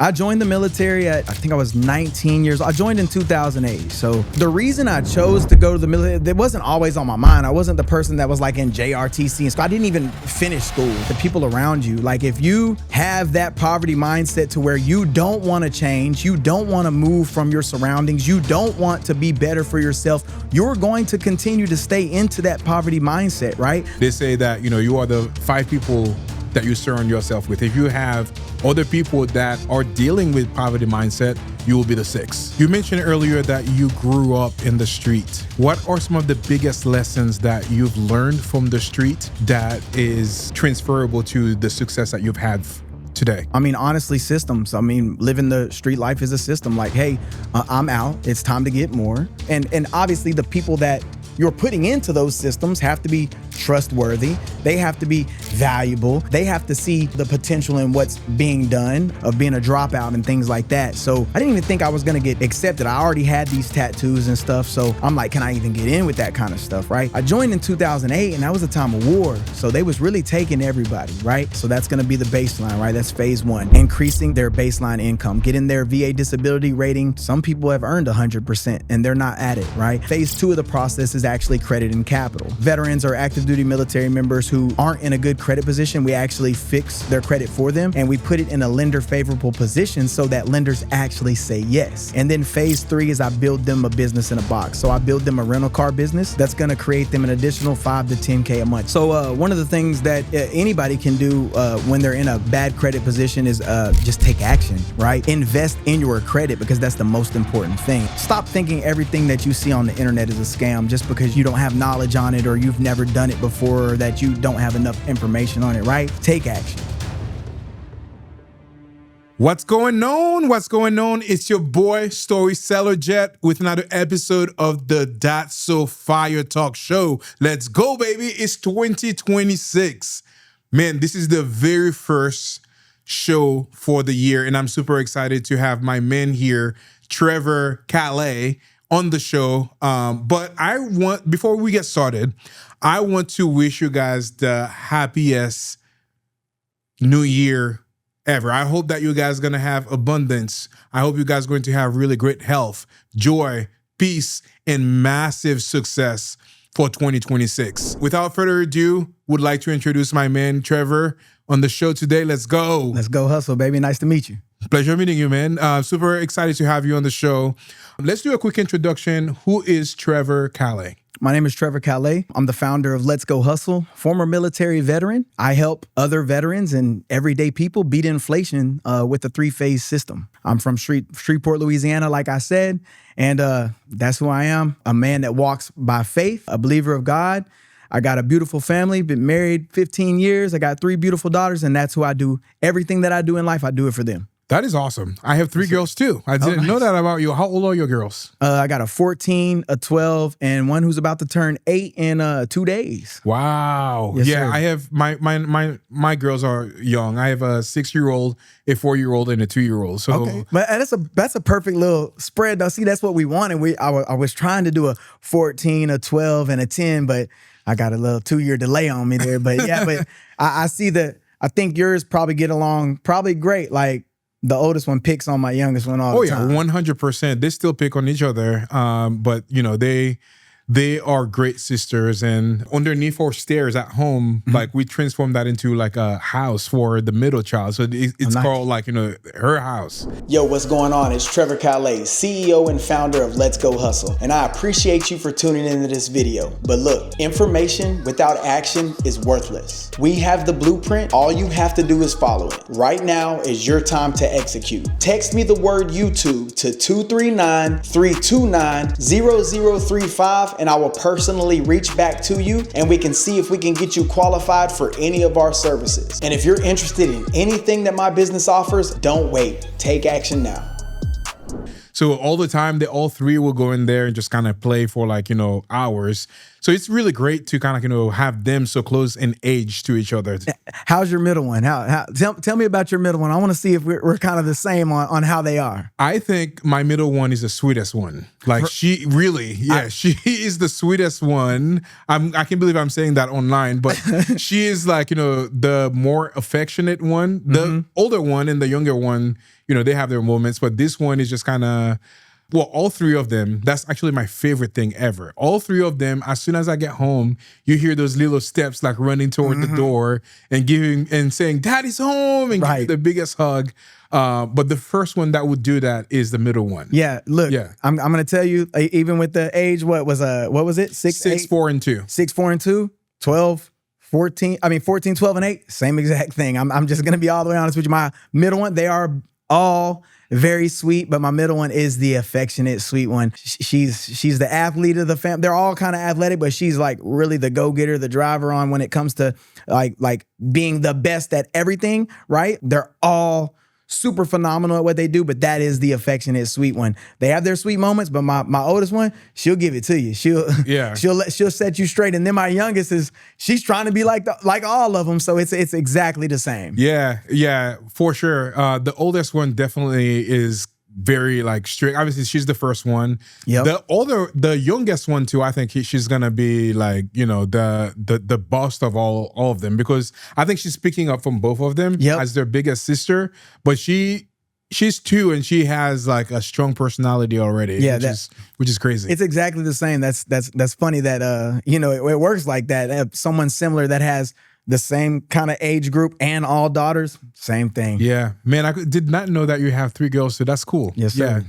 I joined the military at, I think I was 19 years old. I joined in 2008. So the reason I chose to go to the military, it wasn't always on my mind. I wasn't the person that was like in JRTC. And so I didn't even finish school. The people around you, like if you have that poverty mindset to where you don't want to change, you don't want to move from your surroundings, you don't want to be better for yourself, you're going to continue to stay into that poverty mindset, right? They say that, you are the 5 people that you surround yourself with. If you have other people that are dealing with poverty mindset, you will be the 6th. You mentioned earlier that you grew up in the street. What are some of the biggest lessons that you've learned from the street that is transferable to the success that you've had today? I mean, honestly, systems. I mean, living the street life is a system. Like, hey, I'm out. It's time to get more. And obviously the people that you're putting into those systems have to be trustworthy. They have to be valuable. They have to see the potential in what's being done, of being a dropout and things like that. So I didn't even think I was gonna get accepted. I already had these tattoos and stuff. So I'm like, can I even get in with that kind of stuff, right? I joined in 2008 and that was a time of war. So they was really taking everybody, right? So that's gonna be the baseline, right? That's phase 1, increasing their baseline income, getting their VA disability rating. Some people have earned 100% and they're not at it, right? Phase 2 of the process is actually credit and capital. Veterans or active duty military members who aren't in a good credit position, we actually fix their credit for them and we put it in a lender favorable position so that lenders actually say yes. And then phase 3 is I build them a business in a box. So I build them a rental car business that's gonna create them an additional 5 to 10K a month. So one of the things that anybody can do when they're in a bad credit position is just take action, right? Invest in your credit because that's the most important thing. Stop thinking everything that you see on the internet is a scam just because you don't have knowledge on it or you've never done it before or that you don't have enough information on it, right? Take action. What's going on? What's going on? It's your boy, Story Seller Jet, with another episode of the That's So Fire Talk Show. Let's go, baby. It's 2026. Man, this is the very first show for the year, and I'm super excited to have my man here, Trevor Calais, on the show. But before we get started, I want to wish you guys the happiest new year ever. I hope that you guys are going to have abundance. I hope you guys are going to have really great health, joy, peace, and massive success for 2026. Without further ado, would like to introduce my man, Trevor, on the show today. Let's go. Let's go hustle, baby. Nice to meet you. Pleasure meeting you, man. Super excited to have you on the show. Let's do a quick introduction. Who is Trevor Calais? My name is Trevor Calais. I'm the founder of Let's Go Hustle, former military veteran. I help other veterans and everyday people beat inflation with a 3-phase system. I'm from Shreveport, Louisiana, like I said, and that's who I am, a man that walks by faith, a believer of God. I got a beautiful family, been married 15 years. I got 3 beautiful daughters, and that's who I do. Everything that I do in life, I do it for them. That is awesome. I have 3 girls too. I didn't know that about you. How old are your girls? I got a 14, a 12, and one who's about to turn 8 in 2 days. Wow. Yes, yeah, sir. I have my girls are young. I have a 6-year-old, a 4-year-old, and a 2-year-old. So okay, but that's a perfect little spread. Though, see, that's what we wanted. I was trying to do a 14, a 12, and a 10, but I got a little 2-year delay on me there. But yeah, but I see that. I think yours probably get along probably great. Like, the oldest one picks on my youngest one all the time. 100%. They still pick on each other. But they are great sisters, and underneath our stairs at home, like we transformed that into like a house for the middle child. So it's nice. called like, her house. Yo, what's going on? It's Trevor Calais, CEO and founder of Let's Go Hustle. And I appreciate you for tuning into this video. But look, information without action is worthless. We have the blueprint. All you have to do is follow it. Right now is your time to execute. Text me the word YouTube to 239-329-0035 and I will personally reach back to you and we can see if we can get you qualified for any of our services. And if you're interested in anything that my business offers, don't wait. Take action now. So all the time, all 3 will go in there and just kind of play for like, hours. So it's really great to kind of, have them so close in age to each other. How's your middle one? Tell me about your middle one. I want to see if we're kind of the same on how they are. I think my middle one is the sweetest one. Like she really, she is the sweetest one. I can't believe I'm saying that online, but she is like, the more affectionate one. The older one and the younger one, they have their moments, but this one is just kind of, well, all three of them, that's actually my favorite thing ever. All three of them, as soon as I get home, you hear those little steps like running toward the door and saying, Daddy's home, and give you the biggest hug. But the first one that would do that is the middle one. Yeah, look, I'm going to tell you, even with the age, what was it? 6, 4, and 2. 6, 4, and 2, 12, 14, 12, and 8, same exact thing. I'm just going to be all the way honest with you. My middle one, they are all very sweet, but my middle one is the affectionate, sweet one. She's the athlete of the family. They're all kind of athletic, but she's like really the go-getter, the driver on when it comes to like being the best at everything, right? They're all super phenomenal at what they do, but that is the affectionate, sweet one. They have their sweet moments, but my oldest one, she'll give it to you. She'll set you straight. And then my youngest she's trying to be like all of them. So it's exactly the same. Yeah, for sure. The oldest one definitely is very like strict. Obviously, she's the first one. Yep. The youngest one too. I think she's gonna be like the boss of all of them, because I think she's picking up from both of them as their biggest sister. But she's 2 and she has like a strong personality already. Yeah, which is crazy. It's exactly the same. That's funny that it works like that. Someone similar that has the same kind of age group and all daughters, same thing. Yeah, man, I did not know that you have 3 girls, so that's cool. Yes, sir. Yeah.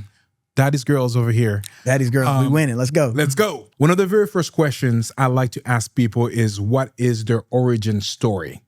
Daddy's girls over here. Daddy's girls, we winning. Let's go. Let's go. One of the very first questions I like to ask people is, what is their origin story?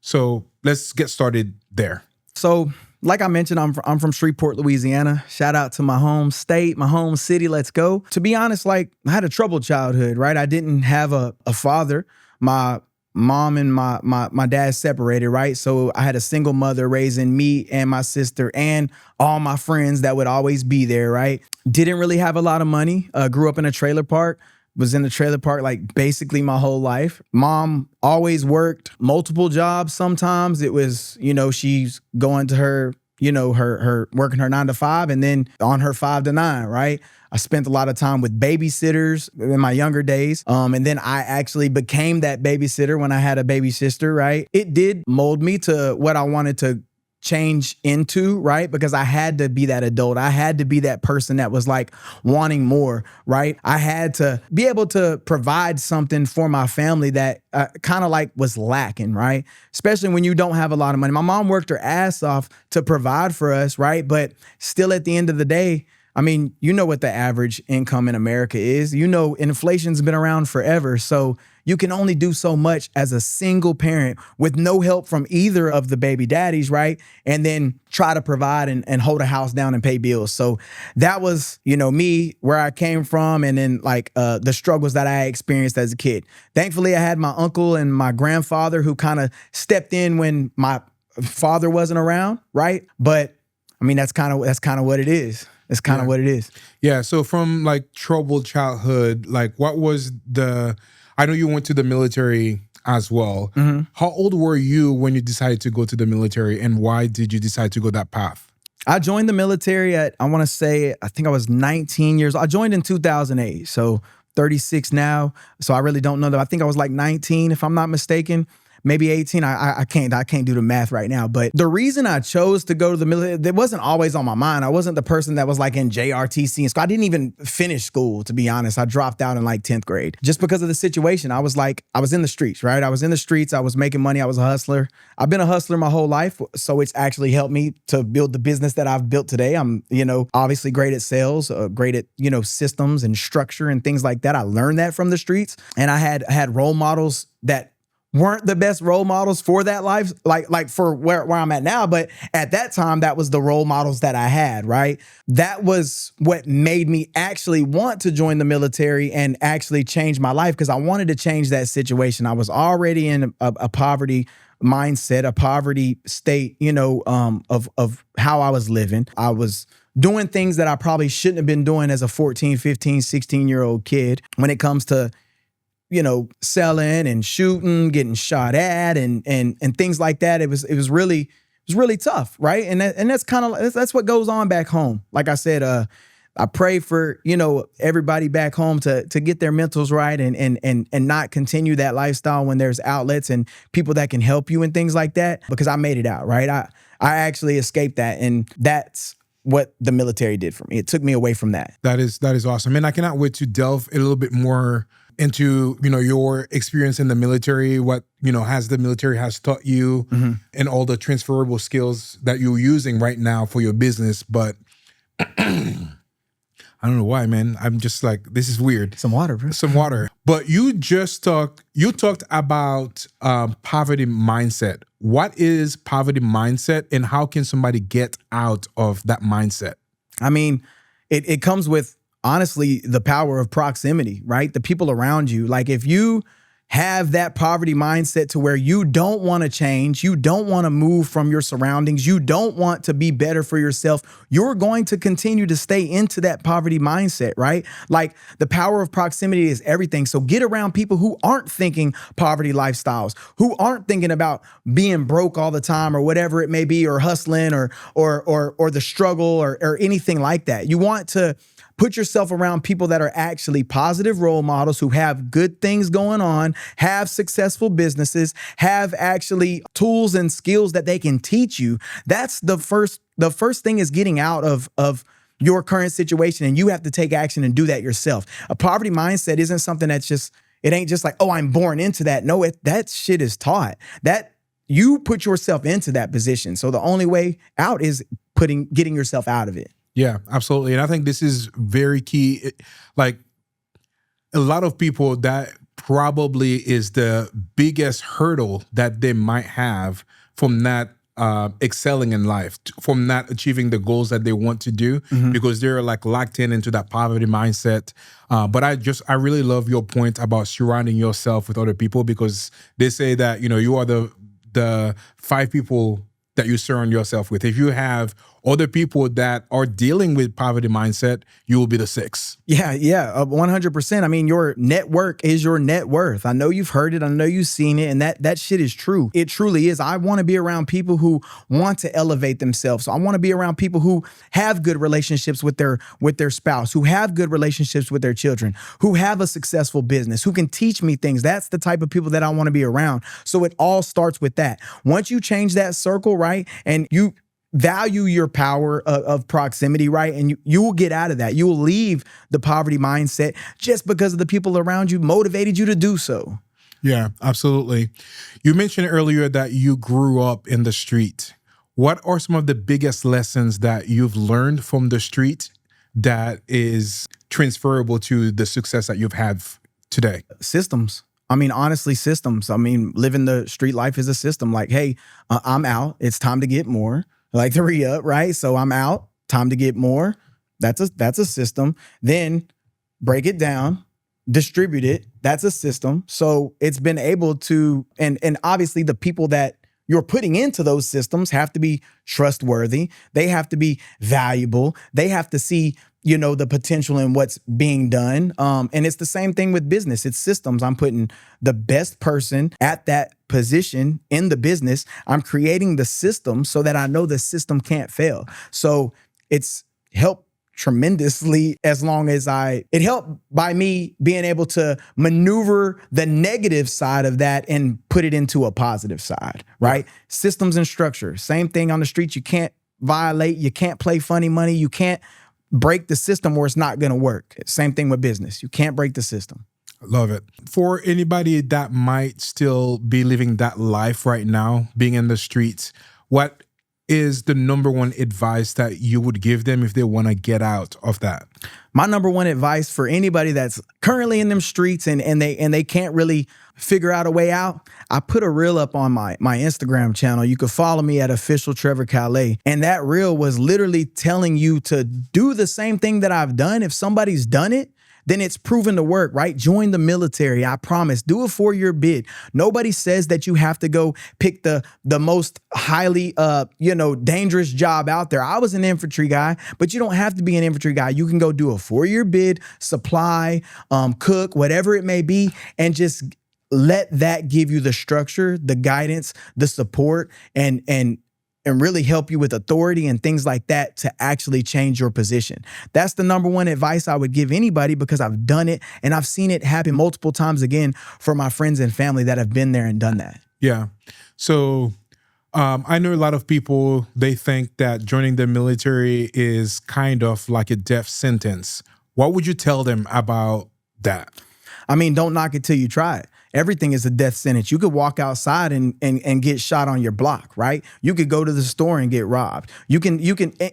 So let's get started there. So, like I mentioned, I'm from Shreveport, Louisiana. Shout out to my home state, my home city. Let's go. To be honest, like I had a troubled childhood, right? I didn't have a father. My mom and my dad separated, right? So I had a single mother raising me and my sister and all my friends that would always be there, right? Didn't really have a lot of money. Grew up in a trailer park. Was in the trailer park like basically my whole life. Mom always worked multiple jobs. Sometimes it was, she's going to her, her working her 9 to 5 and then on her 5 to 9, right? I spent a lot of time with babysitters in my younger days. And then I actually became that babysitter when I had a baby sister, right? It did mold me to what I wanted to change into, right? Because I had to be that adult. I had to be that person that was like wanting more, right? I had to be able to provide something for my family that kind of like was lacking, right? Especially when you don't have a lot of money. My mom worked her ass off to provide for us, right? But still at the end of the day, I mean, you know what the average income in America is. Inflation's been around forever. So you can only do so much as a single parent with no help from either of the baby daddies, right? And then try to provide and hold a house down and pay bills. So that was, me, where I came from, and then like the struggles that I experienced as a kid. Thankfully, I had my uncle and my grandfather who kind of stepped in when my father wasn't around, right? But I mean, that's kind of what it is. It's kind of what it is. Yeah. So from like troubled childhood, like what was I know you went to the military as well. Mm-hmm. How old were you when you decided to go to the military, and why did you decide to go that path? I joined the military at, I think I was 19 years old. I joined in 2008. So 36 now. So I really don't know that. I think I was like 19, if I'm not mistaken. Maybe 18. I can't do the math right now. But the reason I chose to go to the military, it wasn't always on my mind. I wasn't the person that was like in JRTC and school. I didn't even finish school, to be honest. I dropped out in like 10th grade just because of the situation. I was in the streets, right? I was in the streets. I was making money. I was a hustler. I've been a hustler my whole life. So it's actually helped me to build the business that I've built today. I'm, obviously great at sales, great at, systems and structure and things like that. I learned that from the streets. And I had role models that weren't the best role models for that life, like for where I'm at now. But at that time, that was the role models that I had, right? That was what made me actually want to join the military and actually change my life, because I wanted to change that situation. I was already in a poverty mindset, a poverty state, of how I was living. I was doing things that I probably shouldn't have been doing as a 14, 15, 16-year-old kid when it comes to selling and shooting, getting shot at, and things like that. It was really tough, right? And that's what goes on back home. Like I said, I pray for everybody back home to get their mentals right and not continue that lifestyle when there's outlets and people that can help you and things like that. Because I made it out, right? I actually escaped that, and that's what the military did for me. It took me away from that. That is awesome. And I cannot wait to delve a little bit more into, your experience in the military, what, has the military has taught you, and all the transferable skills that you're using right now for your business. But I don't know why, man. I'm just like, this is weird. Some water, bro. Some water. But you talked about poverty mindset. What is poverty mindset, and how can somebody get out of that mindset? I mean, it comes with, honestly, the power of proximity, right? The people around you. Like, if you have that poverty mindset to where you don't want to change, you don't want to move from your surroundings, you don't want to be better for yourself, you're going to continue to stay into that poverty mindset, right? Like, the power of proximity is everything. So get around people who aren't thinking poverty lifestyles, who aren't thinking about being broke all the time or whatever it may be, or hustling or the struggle or anything like that. You want to put yourself around people that are actually positive role models, who have good things going on, have successful businesses, have actually tools and skills that they can teach you. That's the first thing, is getting out of your current situation, and you have to take action and do that yourself. A poverty mindset isn't something it ain't just like, oh, I'm born into that. No, that shit is taught. That you put yourself into that position. So the only way out is getting yourself out of it. Yeah, absolutely. And I think this is very key. Like, a lot of people, that probably is the biggest hurdle that they might have from not excelling in life, from not achieving the goals that they want to do, because they're like locked into that poverty mindset. But I really love your point about surrounding yourself with other people, because they say that, you are the 5 people that you surround yourself with. If you have other people that are dealing with poverty mindset, you will be the 6. Yeah, 100%. I mean, your network is your net worth. I know you've heard it. I know you've seen it. And that shit is true. It truly is. I want to be around people who want to elevate themselves. So I want to be around people who have good relationships with their spouse, who have good relationships with their children, who have a successful business, who can teach me things. That's the type of people that I want to be around. So it all starts with that. Once you change that circle, right, and you value your power of proximity, right? And you will get out of that. You will leave the poverty mindset just because of the people around you motivated you to do so. Yeah, absolutely. You mentioned earlier that you grew up in the street. What are some of the biggest lessons that you've learned from the street that is transferable to the success that you've had today? Systems. I mean, honestly, systems. I mean, living the street life is a system. Like, hey, I'm out. It's time to get more. Like the re-up, right? So I'm out, time to get more. That's a system. Then break it down, distribute it. That's a system. So it's been able to, and obviously the people that you're putting into those systems have to be trustworthy. They have to be valuable. They have to see, the potential in what's being done. And it's the same thing with business. It's systems. I'm putting the best person at that position in the business. I'm creating the system so that I know the system can't fail. So it's helped tremendously, as long as it helped by me being able to maneuver the negative side of that and put it into a positive side, right? Systems and structure. Same thing on the streets. You can't violate. You can't play funny money. You can't break the system or it's not going to work. Same thing with business. You can't break the system. Love it. For anybody that might still be living that life right now, being in the streets, what is the number one advice that you would give them if they want to get out of that? My number one advice for anybody that's currently in them streets and they can't really figure out a way out, I put a reel up on my Instagram channel. You could follow me at official Trevor Calais. And that reel was literally telling you to do the same thing that I've done. If somebody's done it, then it's proven to work, right? Join the military. I promise. Do a 4-year bid. Nobody says that you have to go pick the most highly, dangerous job out there. I was an infantry guy, but you don't have to be an infantry guy. You can go do a 4-year bid, supply, cook, whatever it may be, and just let that give you the structure, the guidance, the support, and really help you with authority and things like that to actually change your position. That's the number one advice I would give anybody, because I've done it and I've seen it happen multiple times again for my friends and family that have been there and done that. Yeah. So I know a lot of people, they think that joining the military is kind of like a death sentence. What would you tell them about that? I mean, don't knock it till you try it. Everything is a death sentence. You could walk outside and get shot on your block, right? You could go to the store and get robbed. You can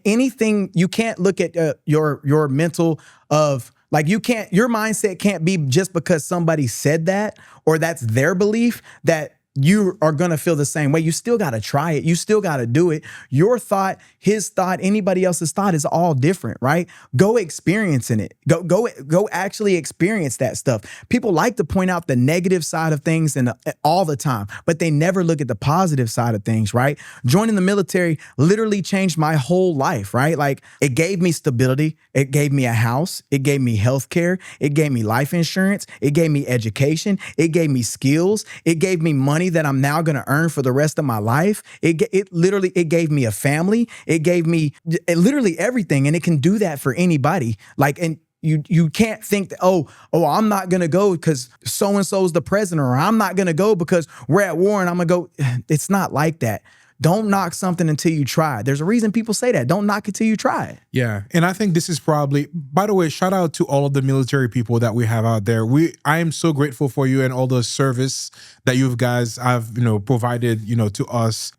anything. You can't look at your mental of like, you can't, your mindset can't be just because somebody said that or that's their belief that you are going to feel the same way. You still got to try it. You still got to do it. Your thought, his thought, anybody else's thought is all different, right? Go experiencing it. Go actually experience that stuff. People like to point out the negative side of things and all the time, but they never look at the positive side of things, right? Joining the military literally changed my whole life, right? Like, it gave me stability. It gave me a house. It gave me health care. It gave me life insurance. It gave me education. It gave me skills. It gave me money that I'm now going to earn for the rest of my life. It literally gave me a family. It gave me literally everything. And it can do that for anybody. Like, and you can't think that, oh, I'm not going to go because so-and-so's the president, or I'm not going to go because we're at war and I'm going to go. It's not like that. Don't knock something until you try. There's a reason people say that. Don't knock it till you try it. Yeah. And I think this is probably, by the way, shout out to all of the military people that we have out there. I am so grateful for you and all the service that you guys have, provided, to us.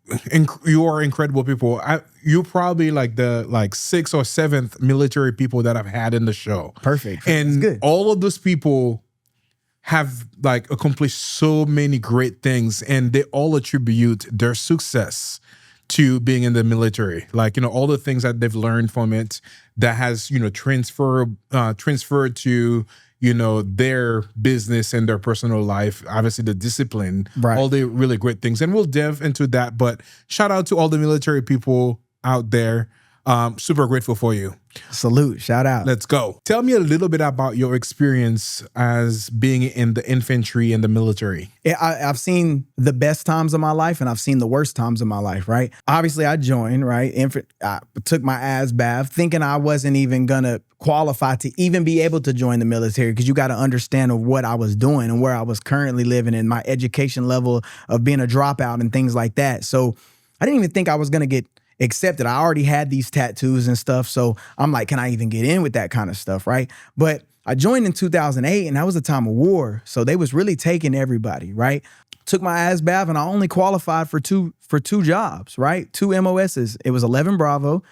You are incredible people. You're probably like the 6th or 7th military people that I've had in the show. Perfect. And that's good. All of those people have accomplished so many great things, and they all attribute their success to being in the military. All the things that they've learned from it that has, transferred to, their business and their personal life, obviously the discipline, right. All the really great things. And we'll delve into that, but shout out to all the military people out there. Super grateful for you. Salute. Shout out. Let's go. Tell me a little bit about your experience as being in the infantry and the military. I've seen the best times of my life and I've seen the worst times of my life, right? Obviously, I joined, right? I took my ass bath thinking I wasn't even going to qualify to even be able to join the military, because you got to understand of what I was doing and where I was currently living and my education level of being a dropout and things like that. So I didn't even think I was going to get accepted. I already had these tattoos and stuff. So I'm like, can I even get in with that kind of stuff, right? But I joined in 2008 and that was a time of war. So they was really taking everybody, right? Took my ass bath and I only qualified for two jobs, right? 2 MOSs. It was 11 Bravo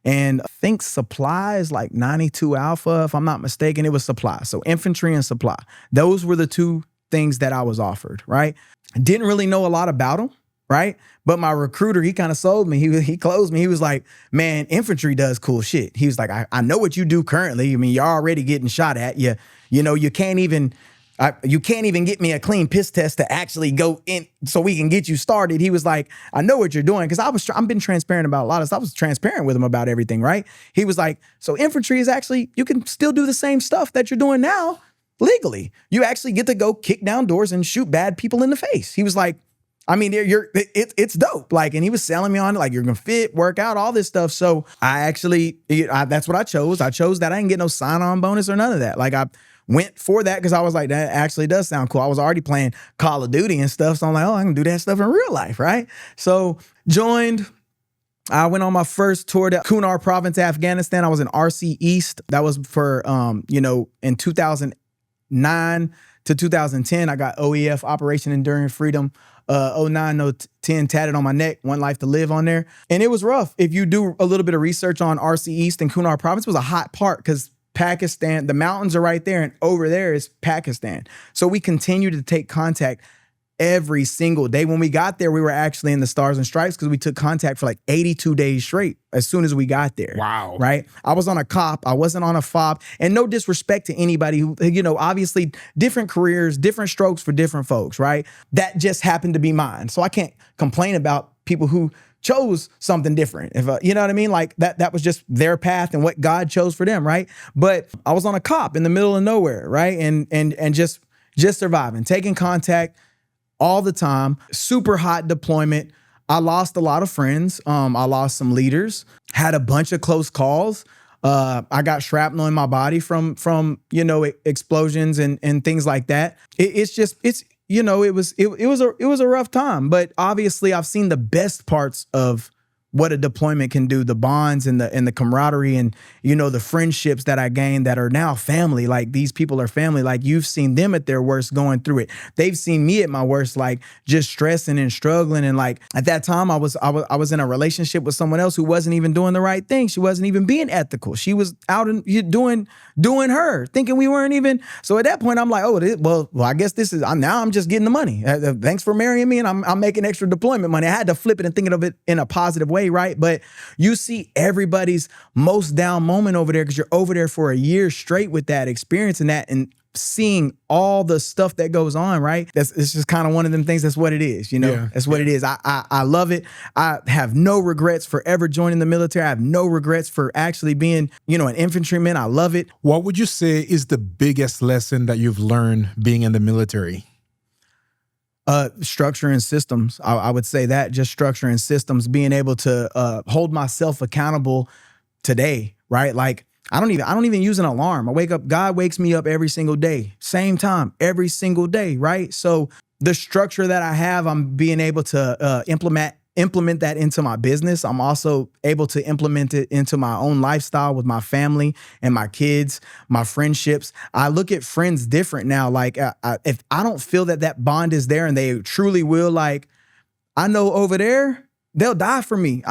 and I think supply is like 92 Alpha. If I'm not mistaken, it was supply. So infantry and supply. Those were the 2 things that I was offered, right? Didn't really know a lot about them. Right. But my recruiter, he kind of sold me. He closed me. He was like, man, infantry does cool shit. He was like, I know what you do currently. I mean, you're already getting shot at. You can't even get me a clean piss test to actually go in so we can get you started. He was like, I know what you're doing. Cause I've been transparent about a lot of stuff. I was transparent with him about everything. Right. He was like, so infantry is actually, you can still do the same stuff that you're doing now legally. You actually get to go kick down doors and shoot bad people in the face. He was like, I mean, it's dope. And he was selling me on it, you're gonna fit, work out, all this stuff. So that's what I chose. I chose that. I didn't get no sign-on bonus or none of that. I went for that because I was like, that actually does sound cool. I was already playing Call of Duty and stuff. So I'm like, I can do that stuff in real life, right? So joined. I went on my first tour to Kunar province, Afghanistan. I was in RC East. That was for, in 2009 to 2010, I got OEF, Operation Enduring Freedom. 09, 010 tatted on my neck, One Life to Live on there. And it was rough. If you do a little bit of research on RC East and Kunar province, it was a hot part because Pakistan, the mountains are right there and over there is Pakistan. So we continue to take contact every single day. When we got there, we were actually in the Stars and Stripes because we took contact for like 82 days straight as soon as we got there. Wow. Right? I was on a cop. I wasn't on a fob. And no disrespect to anybody who, obviously different careers, different strokes for different folks, right? That just happened to be mine. So I can't complain about people who chose something different. If you know what I mean? Like that was just their path and what God chose for them, right? But I was on a cop in the middle of nowhere, right? And just surviving, taking contact all the time, super hot deployment. I lost a lot of friends. I lost some leaders, had a bunch of close calls. I got shrapnel in my body from explosions and things like that. It was a rough time, but obviously I've seen the best parts of what a deployment can do, the bonds and the camaraderie and, the friendships that I gained that are now family. Like these people are family. Like you've seen them at their worst going through it. They've seen me at my worst, like just stressing and struggling. And like at that time I was in a relationship with someone else who wasn't even doing the right thing. She wasn't even being ethical. She was out and doing her, thinking we weren't even. So at that point I'm like, well, I guess now I'm just getting the money. Thanks for marrying me. And I'm making extra deployment money. I had to flip it and think of it in a positive way. Right. But you see everybody's most down moment over there because you're over there for a year straight with that experience and seeing all the stuff that goes on. Right. It's just kind of one of them things. That's what it is. That's what it is. I love it. I have no regrets for ever joining the military. I have no regrets for actually being, an infantryman. I love it. What would you say is the biggest lesson that you've learned being in the military? Structure and systems. I would say that just structure and systems, being able to hold myself accountable today, right? Like I don't even use an alarm. I wake up, God wakes me up every single day, same time, every single day, right? So the structure that I have, I'm being able to implement that into my business. I'm also able to implement it into my own lifestyle with my family and my kids, my friendships. I look at friends different now. Like if I don't feel that bond is there and they truly will, like I know over there, they'll die for me.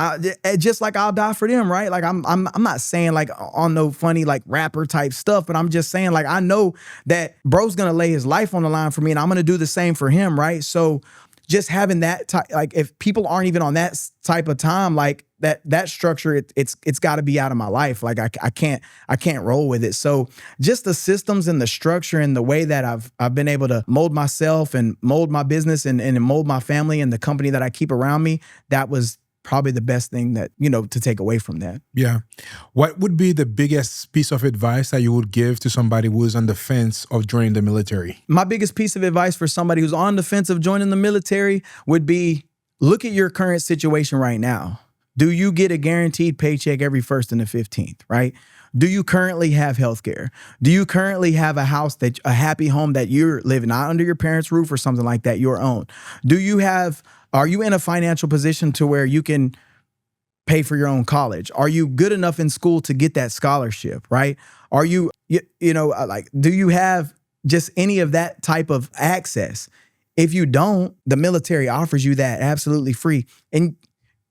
Just like I'll die for them, right? Like I'm not saying like on no funny like rapper type stuff, but I'm just saying like I know that bro's gonna lay his life on the line for me and I'm gonna do the same for him, right? So just having that like if people aren't even on that type of time, like that structure, it's got to be out of my life. Like I can't roll with it. So just the systems and the structure and the way that I've been able to mold myself and mold my business and mold my family and the company that I keep around me, that was probably the best thing that, to take away from that. Yeah. What would be the biggest piece of advice that you would give to somebody who is on the fence of joining the military? My biggest piece of advice for somebody who's on the fence of joining the military would be, look at your current situation right now. Do you get a guaranteed paycheck every 1st and the 15th, right? Do you currently have health care? Do you currently have a house, a happy home that you're living, not under your parents' roof or something like that, your own? Are you in a financial position to where you can pay for your own college? Are you good enough in school to get that scholarship, right? Are you, do you have just any of that type of access? If you don't, the military offers you that absolutely free. And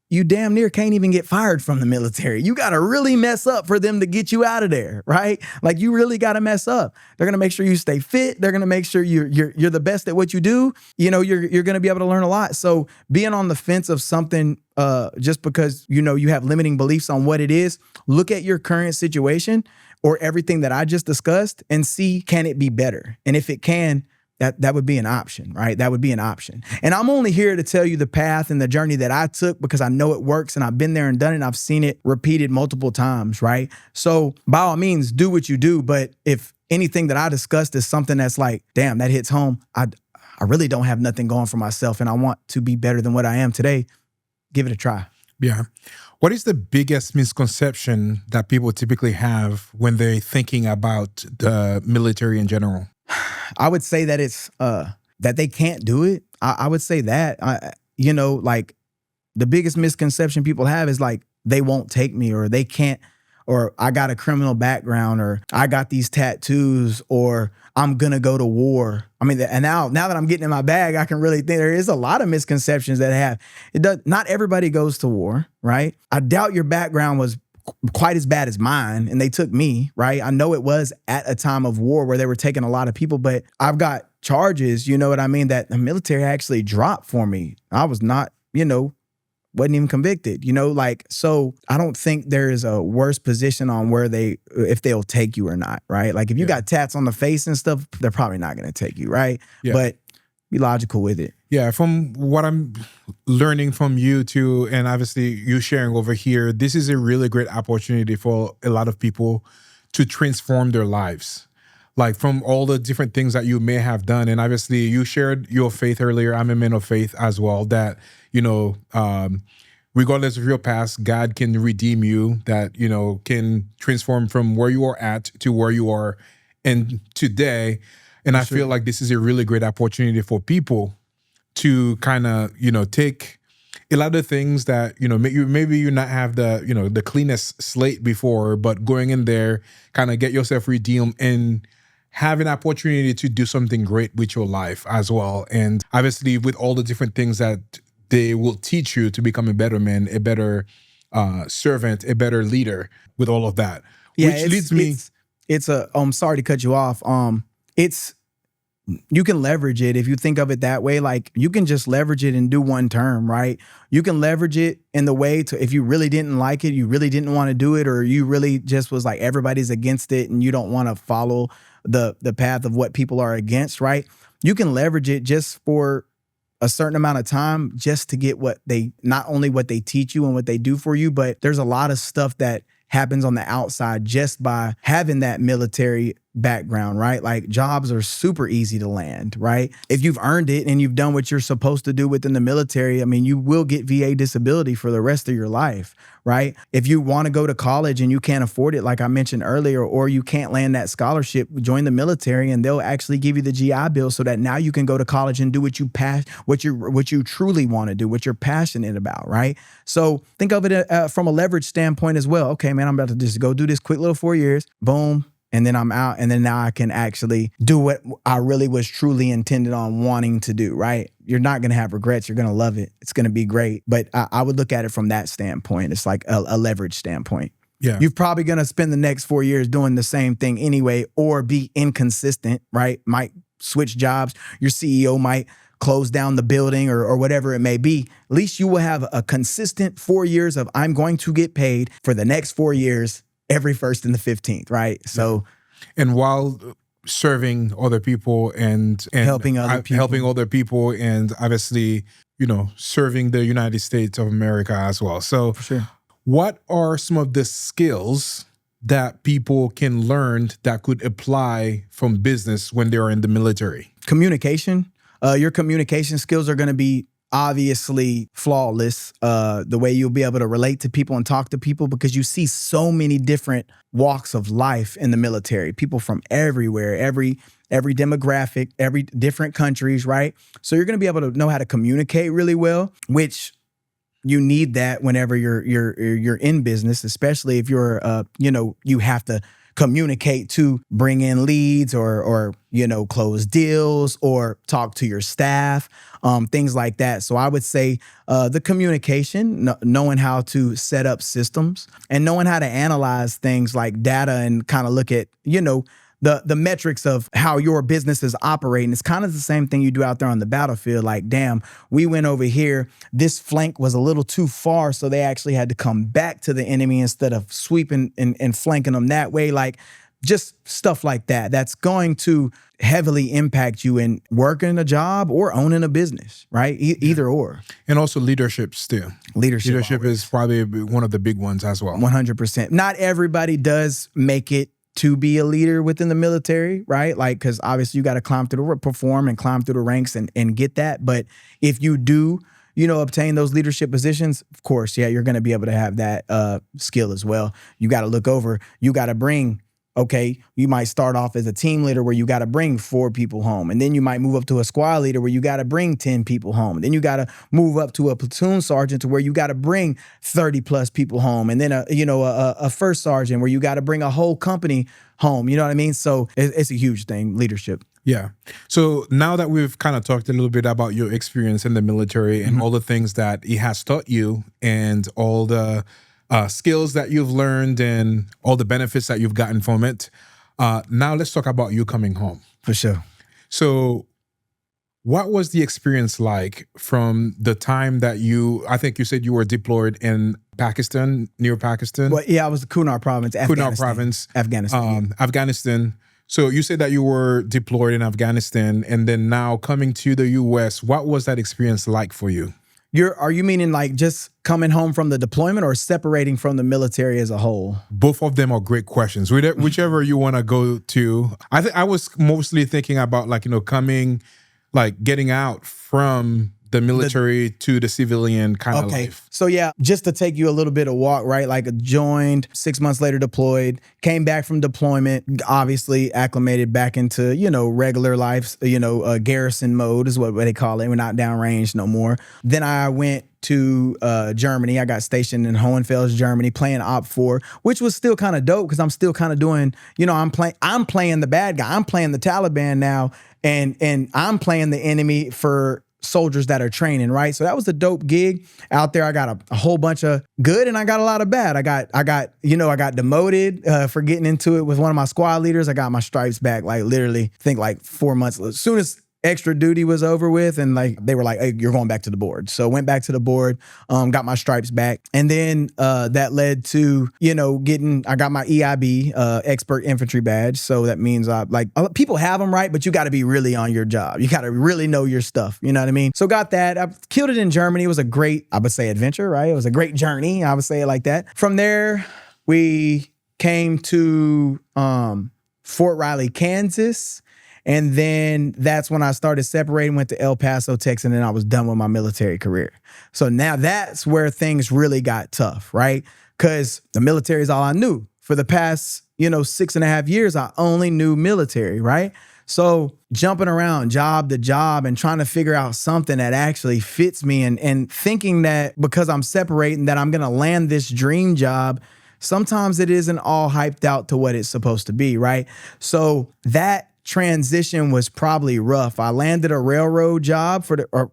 you damn near can't even get fired from the military. You got to really mess up for them to get you out of there, right? Like you really got to mess up. They're going to make sure you stay fit. They're going to make sure you're the best at what you do. You're going to be able to learn a lot. So being on the fence of something just because, you have limiting beliefs on what it is, look at your current situation or everything that I just discussed and see, can it be better? And if it can, that would be an option, right? That would be an option. And I'm only here to tell you the path and the journey that I took because I know it works and I've been there and done it and I've seen it repeated multiple times, right? So by all means, do what you do. But if anything that I discussed is something that's like, damn, that hits home, I really don't have nothing going for myself and I want to be better than what I am today, give it a try. Yeah. What is the biggest misconception that people typically have when they're thinking about the military in general? I would say that it's that they can't do it. I would say that, like the biggest misconception people have is like they won't take me or they can't, or I got a criminal background or I got these tattoos or I'm going to go to war. I mean, and now that I'm getting in my bag, I can really think there is a lot of misconceptions that not everybody goes to war, right? I doubt your background was quite as bad as mine and they took me, right? I know it was at a time of war where they were taking a lot of people, but I've got charges, you know what I mean, that the military actually dropped for me. I was not, wasn't even convicted, like, so I don't think there is a worse position on where if they'll take you or not, right? Like if you got tats on the face and stuff, they're probably not going to take you, right? Yeah. But be logical with it. Yeah, from what I'm learning from you too, and obviously you sharing over here, this is a really great opportunity for a lot of people to transform their lives. Like from all the different things that you may have done. And obviously you shared your faith earlier. I'm a man of faith as well, that, regardless of your past, God can redeem you, that, can transform from where you are at to where you are and today. And I feel like this is a really great opportunity for people to kind of, take a lot of things that, maybe you not have the, the cleanest slate before, but going in there, kind of get yourself redeemed and have an opportunity to do something great with your life as well. And obviously with all the different things that they will teach you to become a better man, a better servant, a better leader with all of that. Yeah, which leads me... I'm sorry to cut you off. You can leverage it if you think of it that way. Like you can just leverage it and do one term, right? You can leverage it in the way to, if you really didn't like it, you really didn't want to do it, or you really just was like everybody's against it and you don't want to follow the path of what people are against, right? You can leverage it just for a certain amount of time just to get not only what they teach you and what they do for you, but there's a lot of stuff that happens on the outside just by having that military background, right? Like jobs are super easy to land, right? If you've earned it and you've done what you're supposed to do within the military, I mean, you will get VA disability for the rest of your life, right? If you want to go to college and you can't afford it, like I mentioned earlier, or you can't land that scholarship, join the military and they'll actually give you the GI Bill so that now you can go to college and do what you truly want to do, what you're passionate about, right? So think of it from a leverage standpoint as well. Okay, man, I'm about to just go do this quick little 4 years, boom, and then I'm out, and then now I can actually do what I really was truly intended on wanting to do, right? You're not going to have regrets. You're going to love it. It's going to be great. But I would look at it from that standpoint. It's like a leverage standpoint. Yeah. You're probably going to spend the next 4 years doing the same thing anyway, or be inconsistent, right? Might switch jobs. Your CEO might close down the building or whatever it may be. At least you will have a consistent 4 years of I'm going to get paid for the next 4 years every 1st and the 15th, right? So, and while serving other people and helping other people, and obviously, serving the United States of America as well. So, for sure. What are some of the skills that people can learn that could apply from business when they're in the military? Communication. Your communication skills are going to be obviously flawless. The way you'll be able to relate to people and talk to people, because you see so many different walks of life in the military, people from everywhere, every demographic, every different countries, right? So you're going to be able to know how to communicate really well, which you need that whenever you're in business, especially if you're you have to communicate to bring in leads or close deals or talk to your staff, things like that. So I would say the communication, knowing how to set up systems and knowing how to analyze things like data and kind of look at, the metrics of how your business is operating. It's kind of the same thing you do out there on the battlefield. Like, damn, we went over here. This flank was a little too far, so they actually had to come back to the enemy instead of sweeping and flanking them that way. Like, just stuff like that. That's going to heavily impact you in working a job or owning a business, right? Either or. And also leadership still. Leadership is probably one of the big ones as well. 100%. Not everybody does make it to be a leader within the military, right? Like, because obviously you got to climb through the ranks and get that. But if you do, obtain those leadership positions, of course, yeah, you're going to be able to have that skill as well. You got to look over, you got to bring, okay, you might start off as a team leader where you got to bring 4 people home. And then you might move up to a squad leader where you got to bring 10 people home. And then you got to move up to a platoon sergeant to where you got to bring 30 plus people home. And then a first sergeant where you got to bring a whole company home. You know what I mean? So it's a huge thing, leadership. Yeah. So now that we've kind of talked a little bit about your experience in the military and all the things that it has taught you and all the skills that you've learned and all the benefits that you've gotten from it. Now let's talk about you coming home. For sure. So What was the experience like from the time that I think you said you were deployed in Pakistan, near Pakistan? Well, yeah, I was Kunar province, Afghanistan. Afghanistan. So you said that you were deployed in Afghanistan and then now coming to the US. What was that experience like for you? Are you meaning like just coming home from the deployment or separating from the military as a whole? Both of them are great questions. Whichever you want to go to. I was mostly thinking about getting out from the military to the civilian kind of life. So yeah, just to take you a little bit of walk, right? Like joined, 6 months later deployed, came back from deployment, obviously acclimated back into, regular life, garrison mode is what they call it. We're not downrange no more. Then I went to Germany. I got stationed in Hohenfels, Germany, playing Op 4, which was still kind of dope because I'm still kind of doing, I'm playing the bad guy. I'm playing the Taliban now, and I'm playing the enemy for soldiers that are training, right? So that was a dope gig out there. I got a whole bunch of good and I got a lot of bad. I got demoted for getting into it with one of my squad leaders. I got my stripes back, literally, I think 4 months. As soon as extra duty was over with and they were like, hey, you're going back to the board. So went back to the board, got my stripes back. And then that led to, I got my EIB, expert infantry badge. So that means people have them, right? But you got to be really on your job. You got to really know your stuff. You know what I mean? So got that. I killed it in Germany. It was a great, I would say, adventure, right? It was a great journey. I would say it like that. From there, we came to Fort Riley, Kansas. And then that's when I started separating, went to El Paso, Texas, and then I was done with my military career. So now that's where things really got tough, right? Because the military is all I knew. For the past, 6.5 years, I only knew military, right? So jumping around job to job and trying to figure out something that actually fits me and thinking that because I'm separating that I'm going to land this dream job, sometimes it isn't all hyped out to what it's supposed to be, right? So that transition was probably rough. I landed a railroad job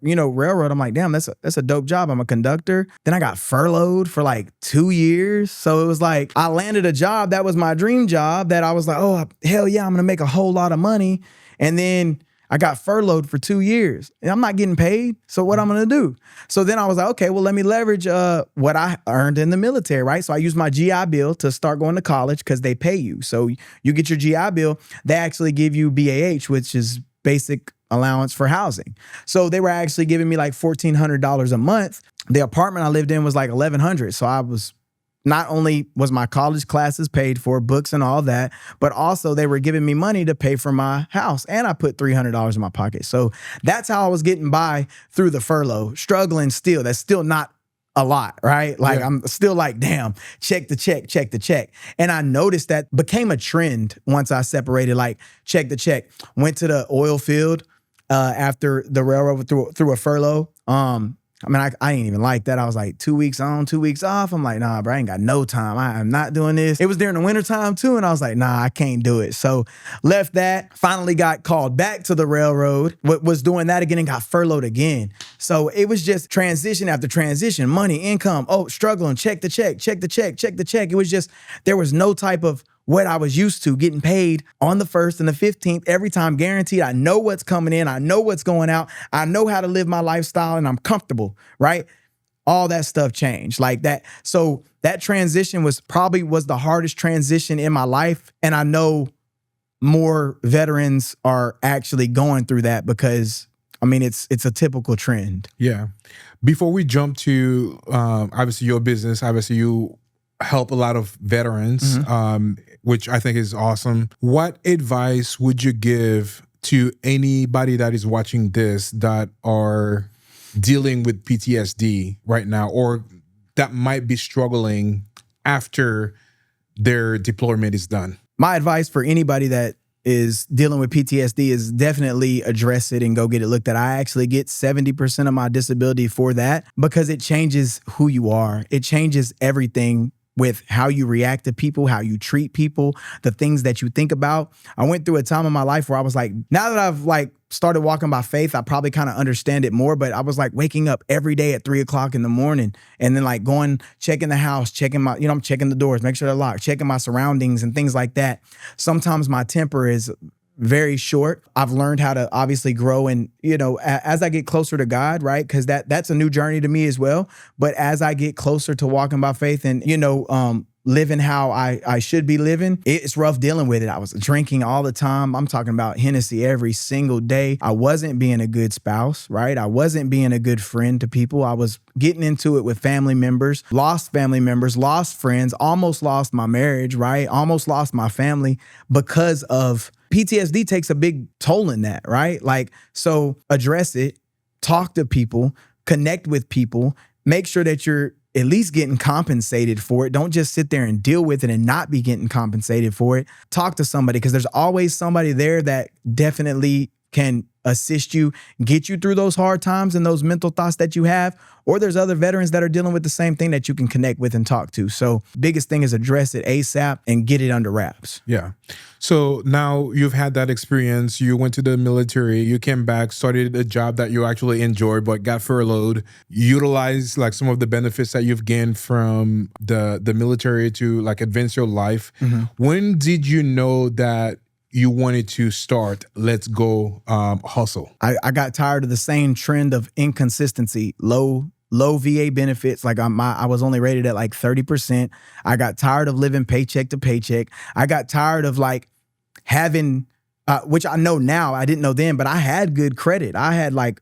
railroad. I'm like, damn, that's a dope job. I'm a conductor. Then I got furloughed for 2 years. So it was like, I landed a job that was my dream job that I was like, oh, hell yeah, I'm going to make a whole lot of money. And then I got furloughed for 2 years and I'm not getting paid. So what I'm going to do? So then I was like, okay, well, let me leverage what I earned in the military, right? So I used my GI Bill to start going to college because they pay you. So you get your GI Bill, they actually give you BAH, which is basic allowance for housing. So they were actually giving me $1,400 a month. The apartment I lived in was $1,100. So I was not only was my college classes paid for, books and all that, but also they were giving me money to pay for my house. And I put $300 in my pocket. So that's how I was getting by through the furlough, struggling still. That's still not a lot, right? I'm still damn, check the check. And I noticed that became a trend once I separated, check the check. Went to the oil field after the railroad through a furlough. I ain't even like that. I was 2 weeks on, 2 weeks off. I'm like, nah, bro, I ain't got no time. I am not doing this. It was during the wintertime too. And I was like, nah, I can't do it. So left that, finally got called back to the railroad, was doing that again and got furloughed again. So it was just transition after transition, money, income, struggling, check the check. It was just, there was no type of what I was used to, getting paid on the 1st and the 15th every time, guaranteed. I know what's coming in. I know what's going out. I know how to live my lifestyle and I'm comfortable, right? All that stuff changed like that. So that transition was the hardest transition in my life. And I know more veterans are actually going through that because it's a typical trend. Yeah. Before we jump to obviously your business, obviously you help a lot of veterans, which I think is awesome. What advice would you give to anybody that is watching this that are dealing with PTSD right now or that might be struggling after their deployment is done? My advice for anybody that is dealing with PTSD is definitely address it and go get it looked at. I actually get 70% of my disability for that because it changes who you are. It changes everything with how you react to people, how you treat people, the things that you think about. I went through a time in my life where I was now that I've started walking by faith, I probably kind of understand it more, but I was waking up every day at 3 o'clock in the morning and then going, checking the house, checking my, I'm checking the doors, make sure they're locked, checking my surroundings and things like that. Sometimes my temper is very short. I've learned how to obviously grow, and as I get closer to God, right? Because that's a new journey to me as well. But as I get closer to walking by faith and living how I should be living, it's rough dealing with it. I was drinking all the time. I'm talking about Hennessy every single day. I wasn't being a good spouse, right? I wasn't being a good friend to people. I was getting into it with family members, lost friends, almost lost my marriage, right? Almost lost my family because of PTSD. Takes a big toll in that, right? So address it, talk to people, connect with people, make sure that you're at least getting compensated for it. Don't just sit there and deal with it and not be getting compensated for it. Talk to somebody, because there's always somebody there that definitely can assist you, get you through those hard times and those mental thoughts that you have. Or there's other veterans that are dealing with the same thing that you can connect with and talk to. So biggest thing is address it ASAP and get it under wraps. Yeah. So now you've had that experience. You went to the military, you came back, started a job that you actually enjoyed, but got furloughed, utilized like some of the benefits that you've gained from the military to like advance your life. When did you know that you wanted to start Let's Go Hustle? I got tired of the same trend of inconsistency, low VA benefits. Like I was only rated at like 30%. I got tired of living paycheck to paycheck. I got tired of like having, which I know now, I didn't know then, but I had good credit. I had like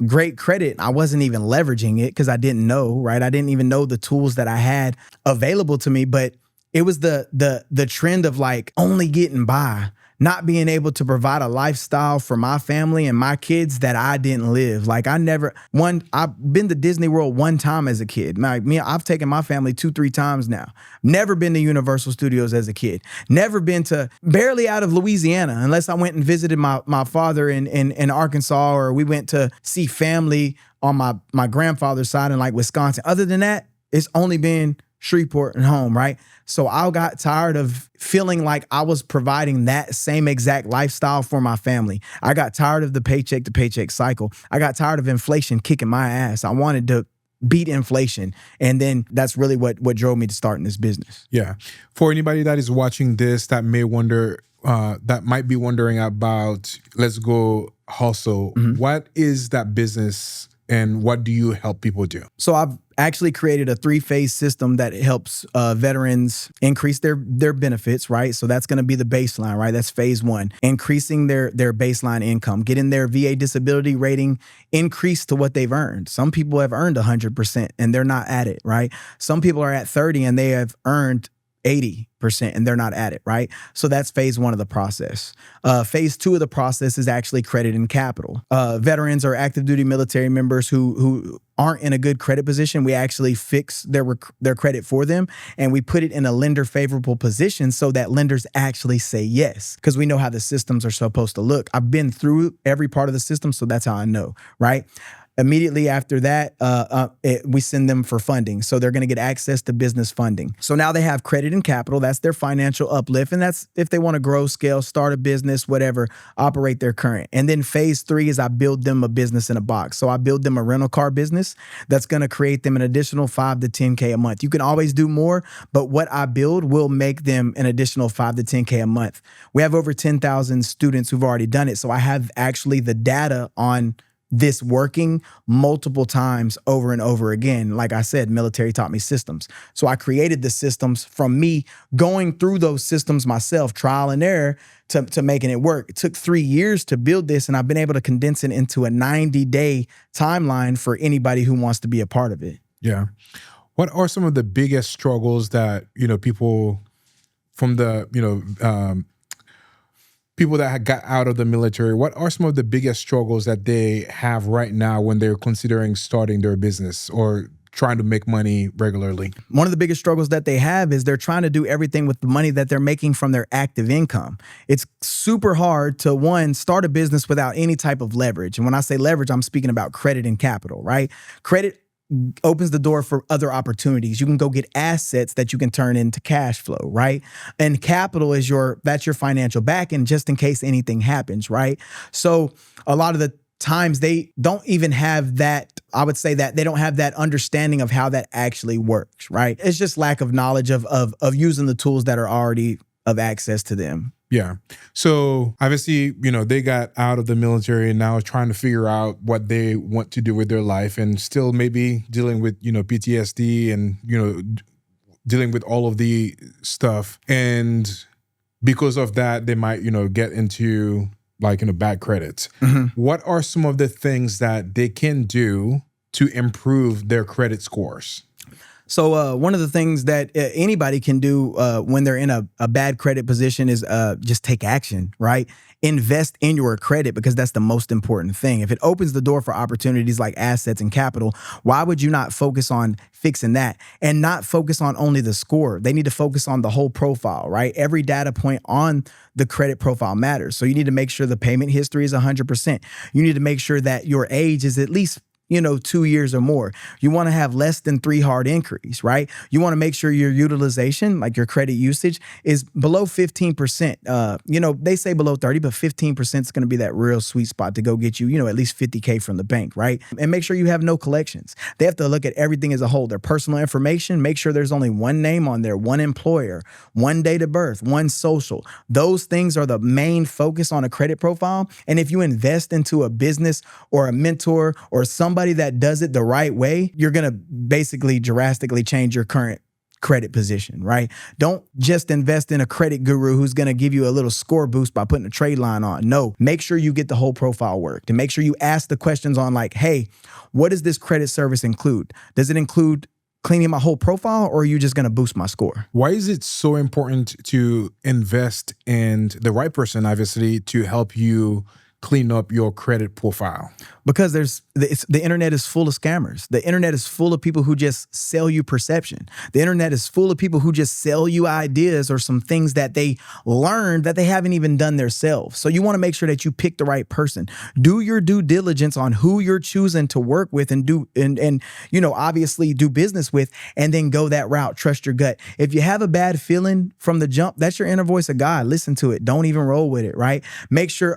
great credit. I wasn't even leveraging it because I didn't know, right? I didn't even know the tools that I had available to me, but it was the trend of like only getting by, not being able to provide a lifestyle for my family and my kids that I didn't live. Like I've been to Disney World one time as a kid. I've taken my family 2-3 times now. Never been to Universal Studios as a kid. Never been to, barely out of Louisiana, unless I went and visited my father in Arkansas, or we went to see family on my grandfather's side in like Wisconsin. Other than that, it's only been Shreveport and home, right? So I got tired of feeling like I was providing that same exact lifestyle for my family. I got tired of the paycheck to paycheck cycle. I got tired of inflation kicking my ass. I wanted to beat inflation. And then that's really what drove me to starting this business. Yeah. For anybody that is watching this that may wonder, that might be wondering about Let's Go Hustle, what is that business and what do you help people do? So I've actually created a 3-phase system that helps veterans increase their benefits, right? So that's going to be the baseline, right? That's phase 1, increasing their baseline income, getting their VA disability rating increased to what they've earned. Some people have earned 100% and they're not at it, right? Some people are at 30 and they have earned 80% and they're not at it, right? So that's phase 1 of the process. Phase 2 of the process is actually credit and capital. Veterans or active duty military members who aren't in a good credit position, we actually fix their credit for them and we put it in a lender favorable position so that lenders actually say yes, because we know how the systems are supposed to look. I've been through every part of the system, so that's how I know, right? Immediately after that, we send them for funding. So they're going to get access to business funding. So now they have credit and capital. That's their financial uplift. And that's if they want to grow, scale, start a business, whatever, operate their current. And then phase 3 is I build them a business in a box. So I build them a rental car business that's going to create them an additional $5 to $10K a month. You can always do more, but what I build will make them an additional $5 to $10K a month. We have over 10,000 students who've already done it. So I have actually the data on this working multiple times over and over again. Like I said, military taught me systems. So I created the systems from me going through those systems myself, trial and error, to making it work. It took 3 years to build this, and I've been able to condense it into a 90-day timeline for anybody who wants to be a part of it. Yeah. What are some of the biggest struggles that, people from the, people that got out of the military, what are some of the biggest struggles that they have right now when they're considering starting their business or trying to make money regularly? One of the biggest struggles that they have is they're trying to do everything with the money that they're making from their active income. It's super hard to, one, start a business without any type of leverage. And when I say leverage, I'm speaking about credit and capital, right? Credit opens the door for other opportunities. You can go get assets that you can turn into cash flow, right? And capital is that's your financial backing just in case anything happens, right? So a lot of the times they don't even have that, I would say that they don't have that understanding of how that actually works, right? It's just lack of knowledge of using the tools that are already of access to them. Yeah. So obviously, they got out of the military and now trying to figure out what they want to do with their life, and still maybe dealing with, PTSD and, dealing with all of the stuff. And because of that, they might, get into bad credits. What are some of the things that they can do to improve their credit scores? So one of the things that anybody can do when they're in a bad credit position is just take action, right? Invest in your credit, because that's the most important thing. If it opens the door for opportunities like assets and capital, why would you not focus on fixing that and not focus on only the score? They need to focus on the whole profile, right? Every data point on the credit profile matters. So you need to make sure the payment history is 100%. You need to make sure that your age is at least 2 years or more. You want to have less than 3 hard inquiries, right? You want to make sure your utilization, like your credit usage, is below 15%. They say below 30, but 15% is going to be that real sweet spot to go get you, at least 50K from the bank, right? And make sure you have no collections. They have to look at everything as a whole. Their personal information, make sure there's only one name on there, one employer, one date of birth, one social. Those things are the main focus on a credit profile. And if you invest into a business or a mentor or somebody that does it the right way, you're going to basically drastically change your current credit position, right? Don't just invest in a credit guru who's going to give you a little score boost by putting a trade line on. No, make sure you get the whole profile worked, and make sure you ask the questions on hey, what does this credit service include? Does it include cleaning my whole profile, or are you just going to boost my score? Why is it so important to invest in the right person, obviously, to help you clean up your credit profile? Because the internet is full of scammers. The internet is full of people who just sell you perception. The internet is full of people who just sell you ideas or some things that they learned that they haven't even done themselves. So you want to make sure that you pick the right person. Do your due diligence on who you're choosing to work with and obviously do business with, and then go that route. Trust your gut. If you have a bad feeling from the jump, that's your inner voice of God. Listen to it. Don't even roll with it, right? Make sure,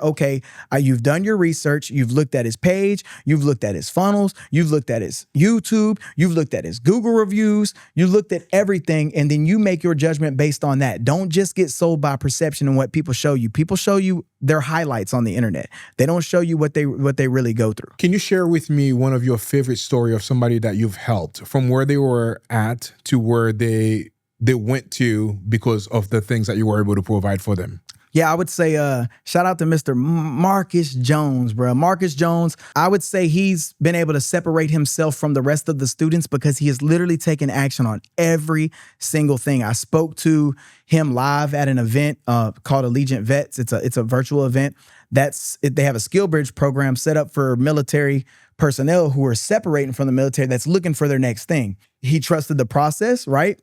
you've done your research. You've looked at his page. You've looked at his funnels. You've looked at his YouTube. You've looked at his Google reviews. You looked at everything, and then you make your judgment based on that. Don't just get sold by perception and what people show you. People show you their highlights on the internet. They don't show you what they really go through. Can you share with me one of your favorite story of somebody that you've helped from where they were at to where they went to because of the things that you were able to provide for them? Yeah, I would say shout out to Mr. Marcus Jones, bro. Marcus Jones, I would say he's been able to separate himself from the rest of the students because he has literally taken action on every single thing. I spoke to him live at an event called Allegiant Vets. It's a virtual event. They have a skill bridge program set up for military personnel who are separating from the military that's looking for their next thing. He trusted the process, right?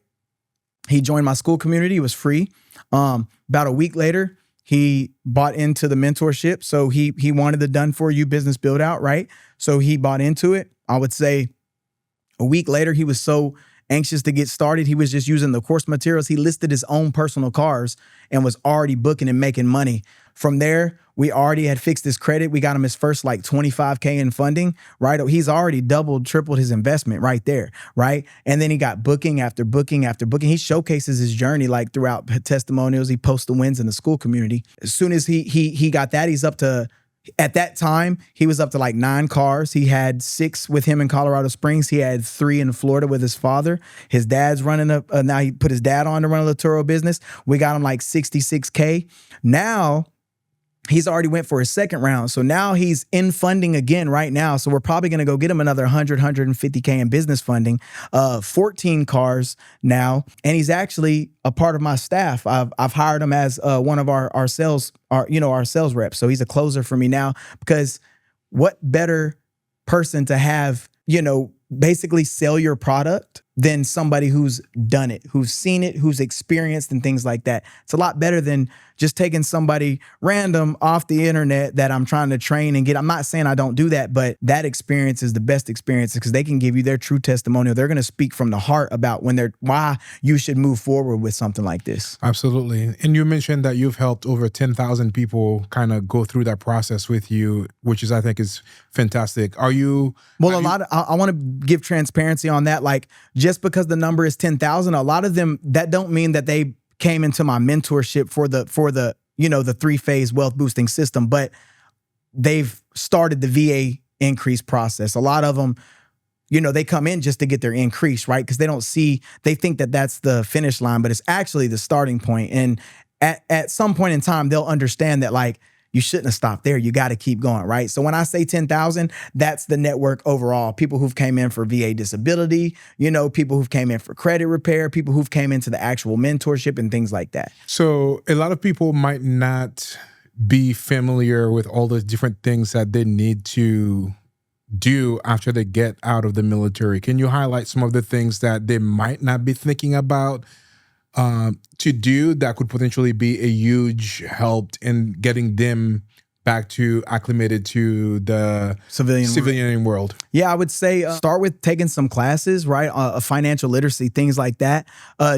He joined my school community. It was free. About a week later, he bought into the mentorship. So he wanted the done for you business build out, right? So he bought into it. I would say a week later, he was so anxious to get started. He was just using the course materials. He listed his own personal cars and was already booking and making money. From there, we already had fixed his credit. We got him his first $25K in funding, right? He's already doubled, tripled his investment right there, right? And then he got booking after booking after booking. He showcases his journey throughout testimonials. He posts the wins in the school community. As soon as he got that, he's up to, at that time, he was up to 9 cars. He had 6 with him in Colorado Springs. He had 3 in Florida with his father. His dad's running now he put his dad on to run a Turo business. We got him 66K. Now, he's already went for his second round. So now he's in funding again right now. So we're probably going to go get him another 150K in business funding, 14 cars now. And he's actually a part of my staff. I've hired him as one of our sales reps. So he's a closer for me now, because what better person to have, basically sell your product than somebody who's done it, who's seen it, who's experienced and things like that. It's a lot better than just taking somebody random off the internet that I'm trying to train and get. I'm not saying I don't do that, but that experience is the best experience because they can give you their true testimonial. They're going to speak from the heart about why you should move forward with something like this. Absolutely. And you mentioned that you've helped over 10,000 people kind of go through that process with you, which I think is fantastic. I want to give transparency on that. Just because the number is 10,000, a lot of them, that don't mean that they came into my mentorship for the the 3-phase wealth boosting system, but they've started the VA increase process. A lot of them, they come in just to get their increase, right? Because they think that that's the finish line, but it's actually the starting point. And at some point in time, they'll understand that like, you shouldn't have stopped there. You got to keep going, right? So when I say 10,000, that's the network overall. People who've came in for VA disability, people who've came in for credit repair, people who've came into the actual mentorship and things like that. So a lot of people might not be familiar with all the different things that they need to do after they get out of the military. Can you highlight some of the things that they might not be thinking about to do that could potentially be a huge help in getting them back to acclimated to the civilian world? Yeah, I would say start with taking some classes, right? Financial literacy, things like that,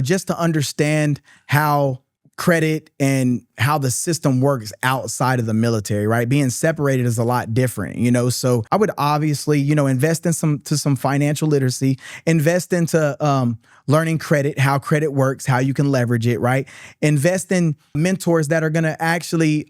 just to understand how credit and how the system works outside of the military, right? Being separated is a lot different, So I would obviously, invest in some financial literacy, invest into learning credit, how credit works, how you can leverage it, right? Invest in mentors that are going to actually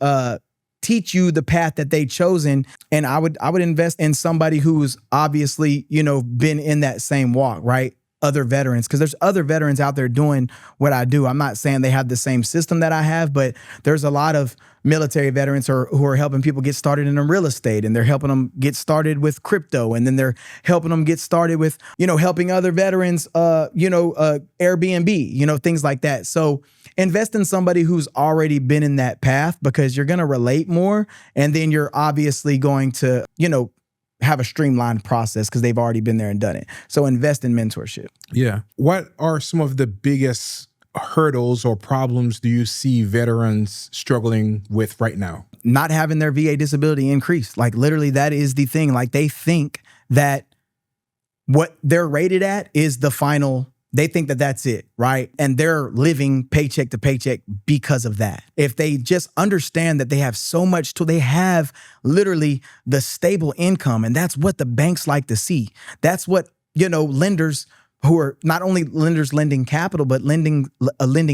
teach you the path that they've chosen. And I would invest in somebody who's obviously, been in that same walk, right? Other veterans, because there's other veterans out there doing what I do. I'm not saying they have the same system that I have, but there's a lot of military veterans who are helping people get started in real estate, and they're helping them get started with crypto, and then they're helping them get started with, helping other veterans, Airbnb, things like that. So invest in somebody who's already been in that path, because you're going to relate more, and then you're obviously going to, have a streamlined process because they've already been there and done it. So invest in mentorship. Yeah. What are some of the biggest hurdles or problems do you see veterans struggling with right now? Not having their VA disability increased. Like literally that is the thing. Like they think that what they're rated at is the final. They think that that's it, right? And they're living paycheck to paycheck because of that. If they just understand that they have so much they have literally the stable income, and that's what the banks like to see. That's what, lenders who are not only lenders lending capital, but lending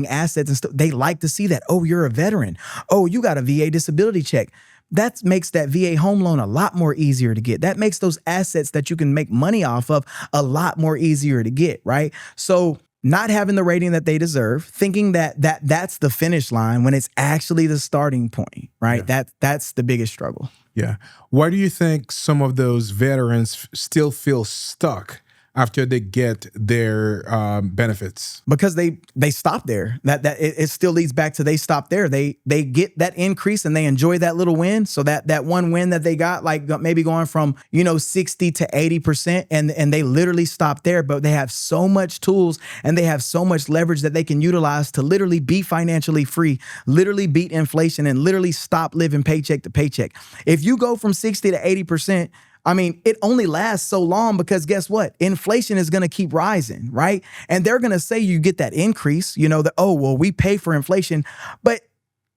assets and stuff, they like to see that. Oh, you're a veteran. Oh, you got a VA disability check. That makes that VA home loan a lot more easier to get. That makes those assets that you can make money off of a lot more easier to get, right? So not having the rating that they deserve, thinking that's the finish line when it's actually the starting point, right? Yeah. That's the biggest struggle. Yeah. Why do you think some of those veterans still feel stuck after they get their benefits? Because they stop there. It still leads back to they stop there. They get that increase and they enjoy that little win. So that one win that they got, like maybe going from 60 to 80%, and they literally stop there. But they have so much tools and they have so much leverage that they can utilize to literally be financially free, literally beat inflation, and literally stop living paycheck to paycheck. If you go from 60 to 80%, I mean, it only lasts so long because guess what? Inflation is going to keep rising, right? And they're going to say you get that increase, we pay for inflation, but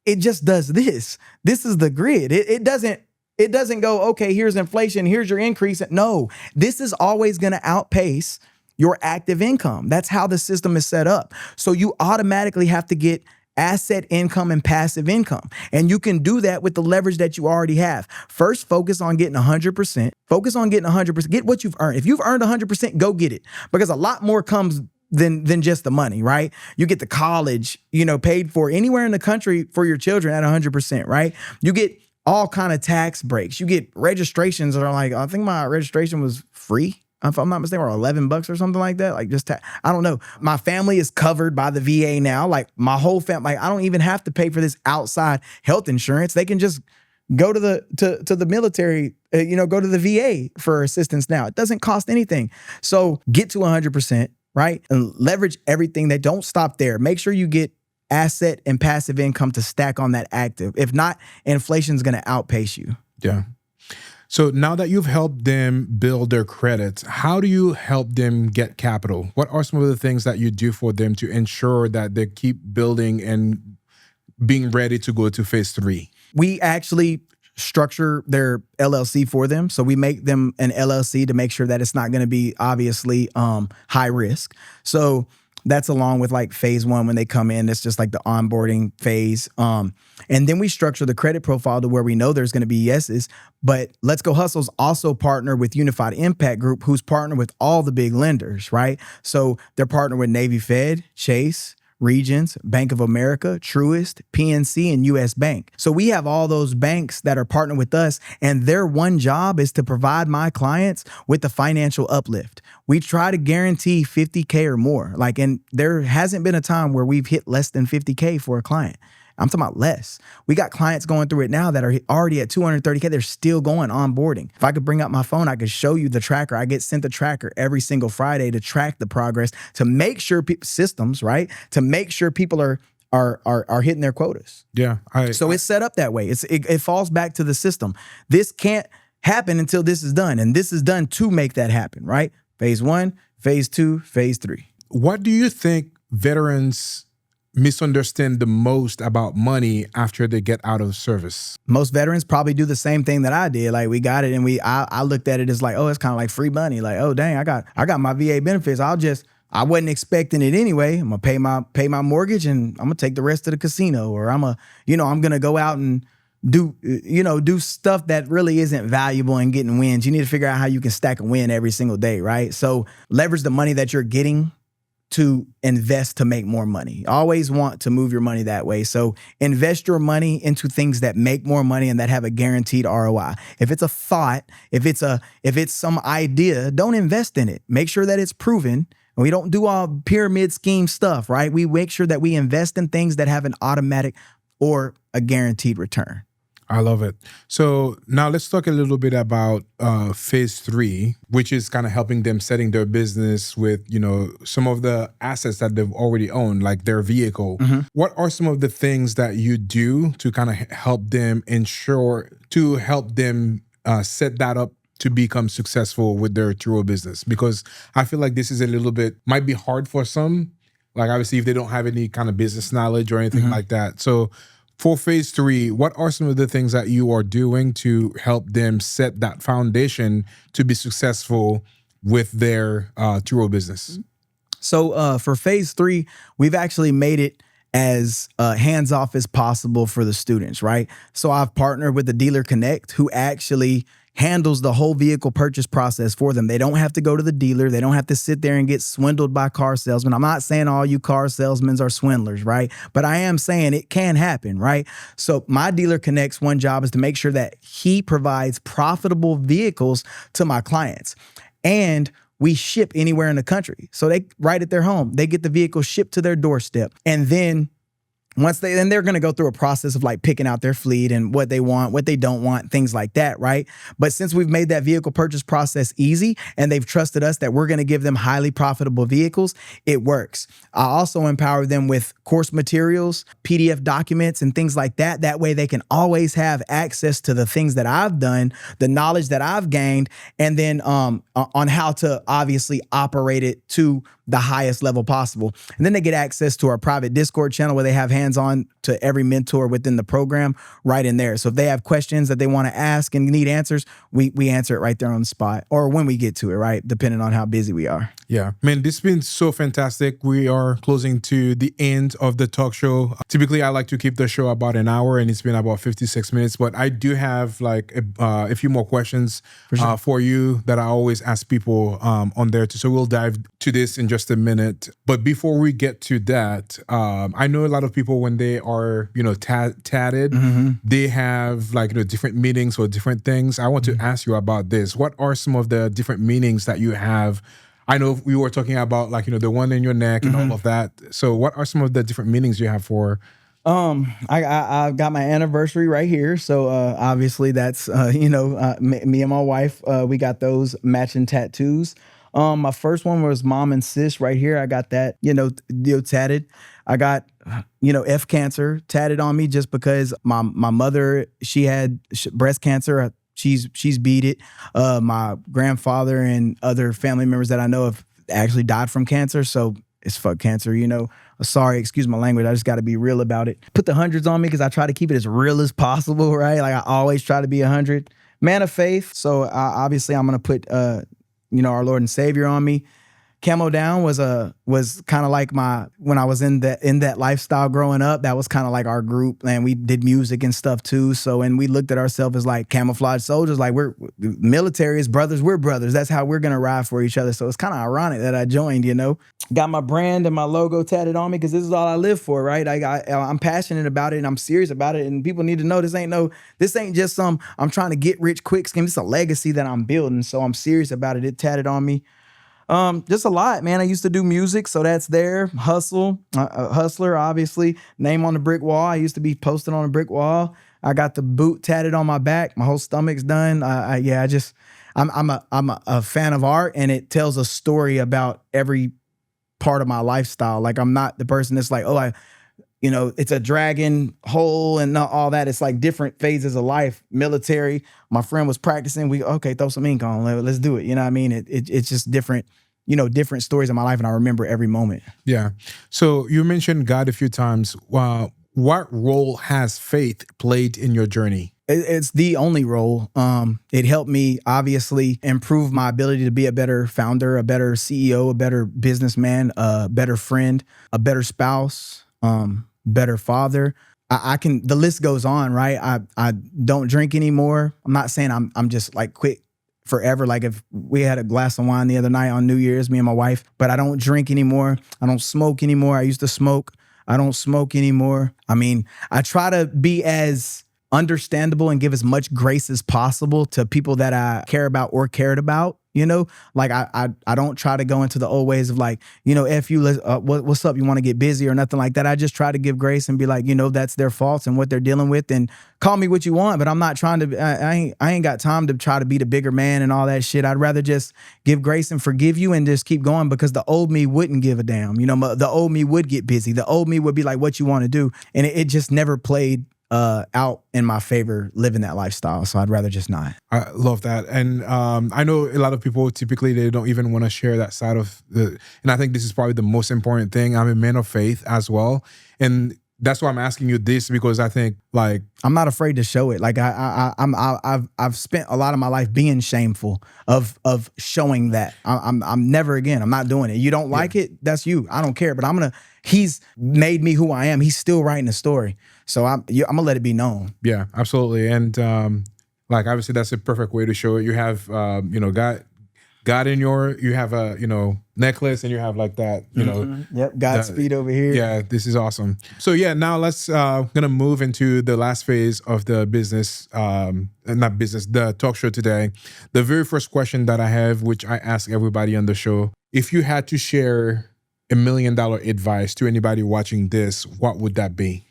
it just does this. This is the grid. It doesn't go, okay, here's inflation, here's your increase. No, this is always going to outpace your active income. That's how the system is set up. So you automatically have to get asset income and passive income. And you can do that with the leverage that you already have. First, focus on getting 100%. Focus on getting 100%. Get what you've earned. If you've earned 100%, go get it, because a lot more comes than just the money, right? You get the college, paid for anywhere in the country for your children at 100%, right? You get all kind of tax breaks. You get registrations that are like, I think my registration was free, if I'm not mistaken, or $11 or something like that. Like I don't know. My family is covered by the VA now. Like my whole family, like I don't even have to pay for this outside health insurance. They can just go to the military, go to the VA for assistance now. It doesn't cost anything. So get to 100%, right? And leverage everything. They don't stop there. Make sure you get asset and passive income to stack on that active. If not, inflation's going to outpace you. Yeah. So now that you've helped them build their credits, how do you help them get capital? What are some of the things that you do for them to ensure that they keep building and being ready to go to phase 3? We actually structure their LLC for them. So we make them an LLC to make sure that it's not going to be obviously high risk. So That's along with like phase one when they come in. It's just like the onboarding phase. And then we structure the credit profile to where we know there's going to be yeses. But Let's Go Hustle's also partner with Unified Impact Group, who's partnered with all the big lenders, right? So they're partnered with Navy Fed, Chase, Regions, Bank of America, Truist, PNC, and US Bank. So we have all those banks that are partnered with us, and their one job is to provide my clients with the financial uplift. We try to guarantee 50K or more. And there hasn't been a time where we've hit less than 50K for a client. I'm talking about less. We got clients going through it now that are already at 230K. They're still going onboarding. If I could bring up my phone, I could show you the tracker. I get sent the tracker every single Friday to track the progress, to make sure systems, right? To make sure people are hitting their quotas. Yeah. So it's set up that way. It falls back to the system. This can't happen until this is done. And this is done to make that happen, right? Phase one, phase two, phase three. What do you think veterans misunderstand the most about money after they get out of service? Most veterans probably do the same thing that I did. Like, we got it, and I looked at it as like, oh, it's kind of like free money. Like, oh dang, I got my VA benefits. I wasn't expecting it anyway. I'm gonna pay my mortgage, and I'm gonna take the rest to the casino, or I'm gonna go out and do stuff that really isn't valuable and getting wins. You need to figure out how you can stack a win every single day, right? So leverage the money that you're getting to invest to make more money. Always want to move your money that way. So invest your money into things that make more money and that have a guaranteed ROI. If it's a thought, if it's some idea, don't invest in it. Make sure that it's proven. We don't do all pyramid scheme stuff, right? We make sure that we invest in things that have an automatic or a guaranteed return. I love it. So now let's talk a little bit about phase three, which is kind of helping them setting their business with, some of the assets that they've already owned, like their vehicle. Mm-hmm. What are some of the things that you do to kind of help them set that up to become successful with their Turo business? Because I feel like this is might be hard for some, like obviously if they don't have any kind of business knowledge or anything like that. So for phase three, what are some of the things that you are doing to help them set that foundation to be successful with their Turo business? So for phase three, we've actually made it as hands-off as possible for the students, right? So I've partnered with the Dealer Connect, who actually handles the whole vehicle purchase process for them. They don't have to go to the dealer. They don't have to sit there and get swindled by car salesmen. I'm not saying all you car salesmen are swindlers, right? But I am saying it can happen, right? So my Dealer Connect's one job is to make sure that he provides profitable vehicles to my clients. And we ship anywhere in the country. So they right at their home, they get the vehicle shipped to their doorstep. And then they're going to go through a process of like picking out their fleet and what they want, what they don't want, things like that, right? But since we've made that vehicle purchase process easy and they've trusted us that we're going to give them highly profitable vehicles, it works. I also empower them with course materials, PDF documents, and things like that. That way they can always have access to the things that I've done, the knowledge that I've gained, and then on how to obviously operate it to the highest level possible. And then they get access to our private Discord channel where they have hands-on to every mentor within the program right in there. So if they have questions that they want to ask and need answers, we answer it right there on the spot, or when we get to it, right? Depending on how busy we are. Yeah, man, this has been so fantastic. We are closing to the end of the talk show. Typically, I like to keep the show about an hour, and it's been about 56 minutes. But I do have like a few more questions for you that I always ask people on there too. So we'll dive to this in just a minute. But before we get to that, I know a lot of people when they are, tatted, they have like different meanings or different things. I want to ask you about this. What are some of the different meanings that you have? I know we were talking about like, the one in your neck and all of that. So what are some of the different meanings you have for? I got my anniversary right here. So, obviously that's, me and my wife, we got those matching tattoos. My first one was mom and sis right here. I got that, tatted. I got, F cancer tatted on me just because my mother, she had breast cancer. She's beat it. My grandfather and other family members that I know have actually died from cancer. So it's fuck cancer, Sorry, excuse my language. I just got to be real about it. Put the hundreds on me because I try to keep it as real as possible, right? Like I always try to be 100. Man of faith. So obviously I'm going to put, our Lord and Savior on me. Camo Down was kind of like when I was in that lifestyle growing up. That was kind of like our group, and we did music and stuff too. So, and we looked at ourselves as like camouflage soldiers, like we're military is brothers, we're brothers. That's how we're gonna ride for each other. So it's kind of ironic that I joined. Got my brand and my logo tatted on me because this is all I live for, right? I'm passionate about it and I'm serious about it, and people need to know this ain't just some I'm trying to get rich quick scheme. It's a legacy that I'm building, so I'm serious about it. It tatted on me. Just a lot, man. I used to do music, so that's there. Hustler, obviously. Name on the brick wall. I used to be posted on a brick wall. I got the boot tatted on my back. My whole stomach's done. I'm a fan of art, and it tells a story about every part of my lifestyle. Like, I'm not the person that's like, it's a dragon hole and all that. It's like different phases of life. Military. My friend was practicing. Throw some ink on. Let's do it. You know what I mean? It's just different, different stories in my life, and I remember every moment. Yeah. So you mentioned God a few times. What role has faith played in your journey? It's the only role. It helped me obviously improve my ability to be a better founder, a better CEO, a better businessman, a better friend, a better spouse, better father. The list goes on, right? I don't drink anymore. I'm not saying I'm just like quit forever. Like, if we had a glass of wine the other night on New Year's, me and my wife, but I don't drink anymore. I don't smoke anymore. I used to smoke. I don't smoke anymore. I mean, I try to be as understandable and give as much grace as possible to people that I care about or cared about. Like I don't try to go into the old ways of like, F you, what's up? You want to get busy or nothing like that. I just try to give grace and be like, that's their faults and what they're dealing with, and call me what you want. But I'm not trying to, I ain't got time to try to be the bigger man and all that shit. I'd rather just give grace and forgive you and just keep going, because the old me wouldn't give a damn. The old me would get busy. The old me would be like, what you want to do? And it just never played out in my favor living that lifestyle. So I'd rather just not. I love that. And I know a lot of people typically, they don't even want to share that side of and I think this is probably the most important thing. I'm a man of faith as well. And that's why I'm asking you this, because I think like I'm not afraid to show it. Like I've spent a lot of my life being shameful of showing that. I'm never again. I'm not doing it. You don't like it? That's you. I don't care. But he's made me who I am. He's still writing the story. So I'm gonna let it be known. Yeah, absolutely. And like obviously that's a perfect way to show it. You have God in you have a necklace, and you have like that, Yep, Godspeed over here. Yeah, this is awesome. So yeah, now let's gonna move into the last phase of the the talk show today. The very first question that I have, which I ask everybody on the show, if you had to share $1 million advice to anybody watching this, what would that be?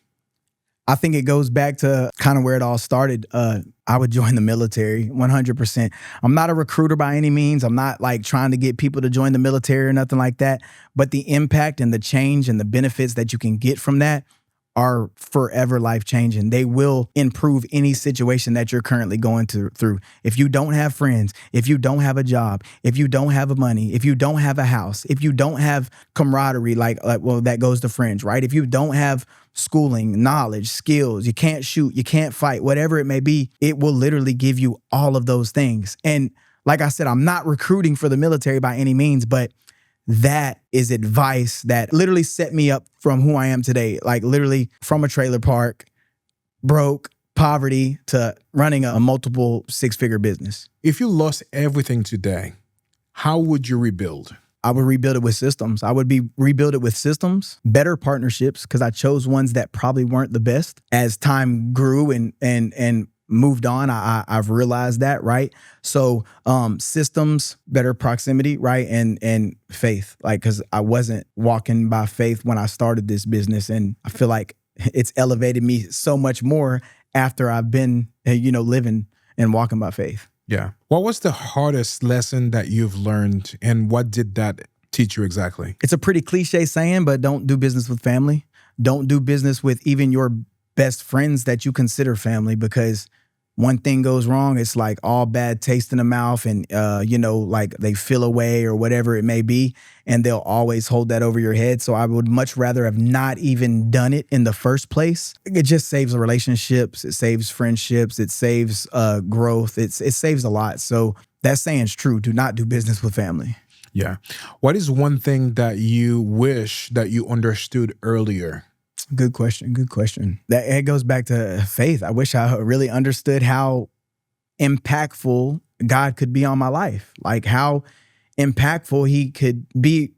I think it goes back to kind of where it all started. I would join the military 100%. I'm not a recruiter by any means. I'm not like trying to get people to join the military or nothing like that. But the impact and the change and the benefits that you can get from that are forever life-changing. They will improve any situation that you're currently going through. If you don't have friends, if you don't have a job, if you don't have money, if you don't have a house, if you don't have camaraderie, that goes to friends, right? If you don't have schooling, knowledge, skills, you can't shoot, you can't fight, whatever it may be, it will literally give you all of those things. And like I said, I'm not recruiting for the military by any means, but that is advice that literally set me up from who I am today. Like literally from a trailer park, broke, poverty, to running a multiple six-figure business. If you lost everything today, how would you rebuild? I would rebuild it with systems. I would rebuild it with systems, better partnerships, because I chose ones that probably weren't the best. As time grew and moved on, I've realized that, right? So systems, better proximity, right? And faith, like, because I wasn't walking by faith when I started this business. And I feel like it's elevated me so much more after I've been, living and walking by faith. Yeah. What was the hardest lesson that you've learned, and what did that teach you exactly? It's a pretty cliche saying, but don't do business with family. Don't do business with even your best friends that you consider family, because one thing goes wrong, it's like all bad taste in the mouth, and like they feel away or whatever it may be, and they'll always hold that over your head. So I would much rather have not even done it in the first place. It just saves relationships, it saves friendships, it saves growth, it saves a lot. So that saying's true. Do not do business with family. Yeah. What is one thing that you wish that you understood earlier? Good question. Good question. That it goes back to faith. I wish I really understood how impactful God could be on my life, like how impactful he could be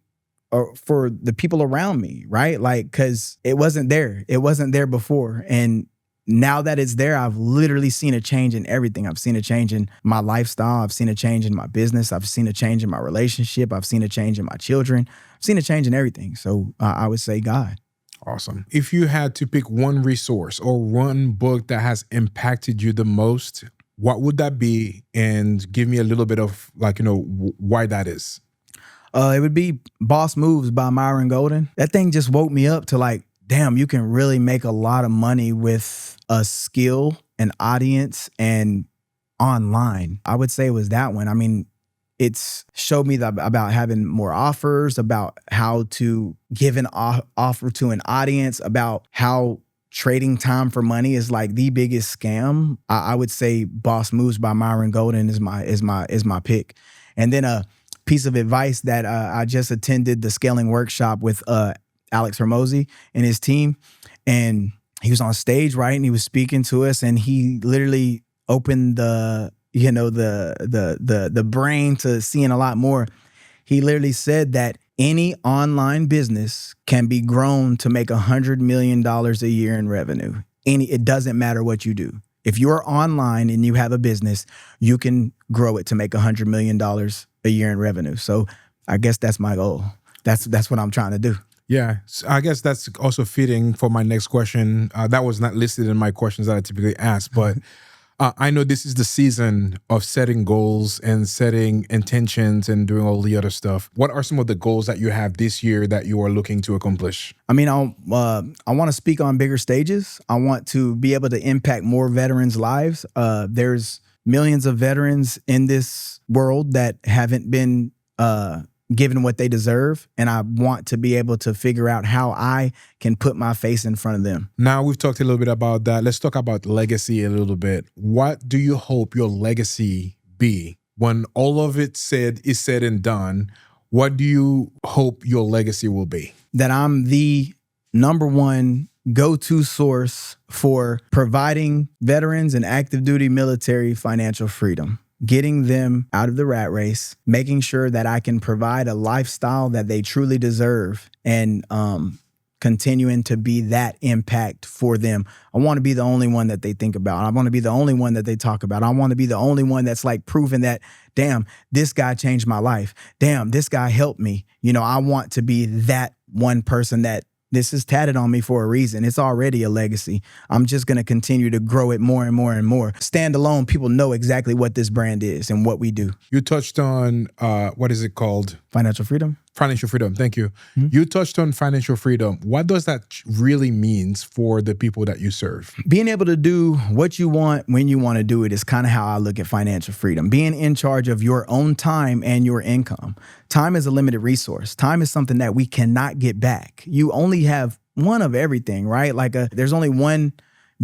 for the people around me, right? Like, because it wasn't there. It wasn't there before. And now that it's there, I've literally seen a change in everything. I've seen a change in my lifestyle. I've seen a change in my business. I've seen a change in my relationship. I've seen a change in my children. I've seen a change in everything. So I would say God. Awesome. If you had to pick one resource or one book that has impacted you the most, what would that be? And give me a little bit of why that is. It would be Boss Moves by Myron Golden. That thing just woke me up to like, damn, you can really make a lot of money with a skill, an audience, and online. I would say it was that one. I mean, it's showed me about having more offers, about how to give an offer to an audience, about how trading time for money is like the biggest scam. I would say Boss Moves by Myron Golden is my pick. And then a piece of advice that I just attended the scaling workshop with Alex Hermosi and his team, and he was on stage, right? And he was speaking to us, and he literally opened the brain to seeing a lot more. He literally said that any online business can be grown to make $100 million a year in revenue. It doesn't matter what you do. If you're online and you have a business, you can grow it to make $100 million a year in revenue. So I guess that's my goal. That's what I'm trying to do. Yeah, so I guess that's also fitting for my next question. That was not listed in my questions that I typically ask, but I know this is the season of setting goals and setting intentions and doing all the other stuff. What are some of the goals that you have this year that you are looking to accomplish? I mean, I want to speak on bigger stages. I want to be able to impact more veterans' lives. There's millions of veterans in this world that haven't been given what they deserve. And I want to be able to figure out how I can put my face in front of them. Now we've talked a little bit about that. Let's talk about legacy a little bit. What do you hope your legacy be? When all of it is said and done, what do you hope your legacy will be? That I'm the number one go-to source for providing veterans and active duty military financial freedom, getting them out of the rat race, making sure that I can provide a lifestyle that they truly deserve, and continuing to be that impact for them. I want to be the only one that they think about. I want to be the only one that they talk about. I want to be the only one that's like proving that, damn, this guy changed my life. Damn, this guy helped me. I want to be that one person that this is tatted on me for a reason. It's already a legacy. I'm just going to continue to grow it more and more and more. Stand alone, people know exactly what this brand is and what we do. You touched on, what is it called? Financial freedom. Financial freedom. Thank you. Mm-hmm. You touched on financial freedom. What does that really means for the people that you serve? Being able to do what you want when you want to do it is kind of how I look at financial freedom. Being in charge of your own time and your income. Time is a limited resource. Time is something that we cannot get back. You only have one of everything, right? Like there's only one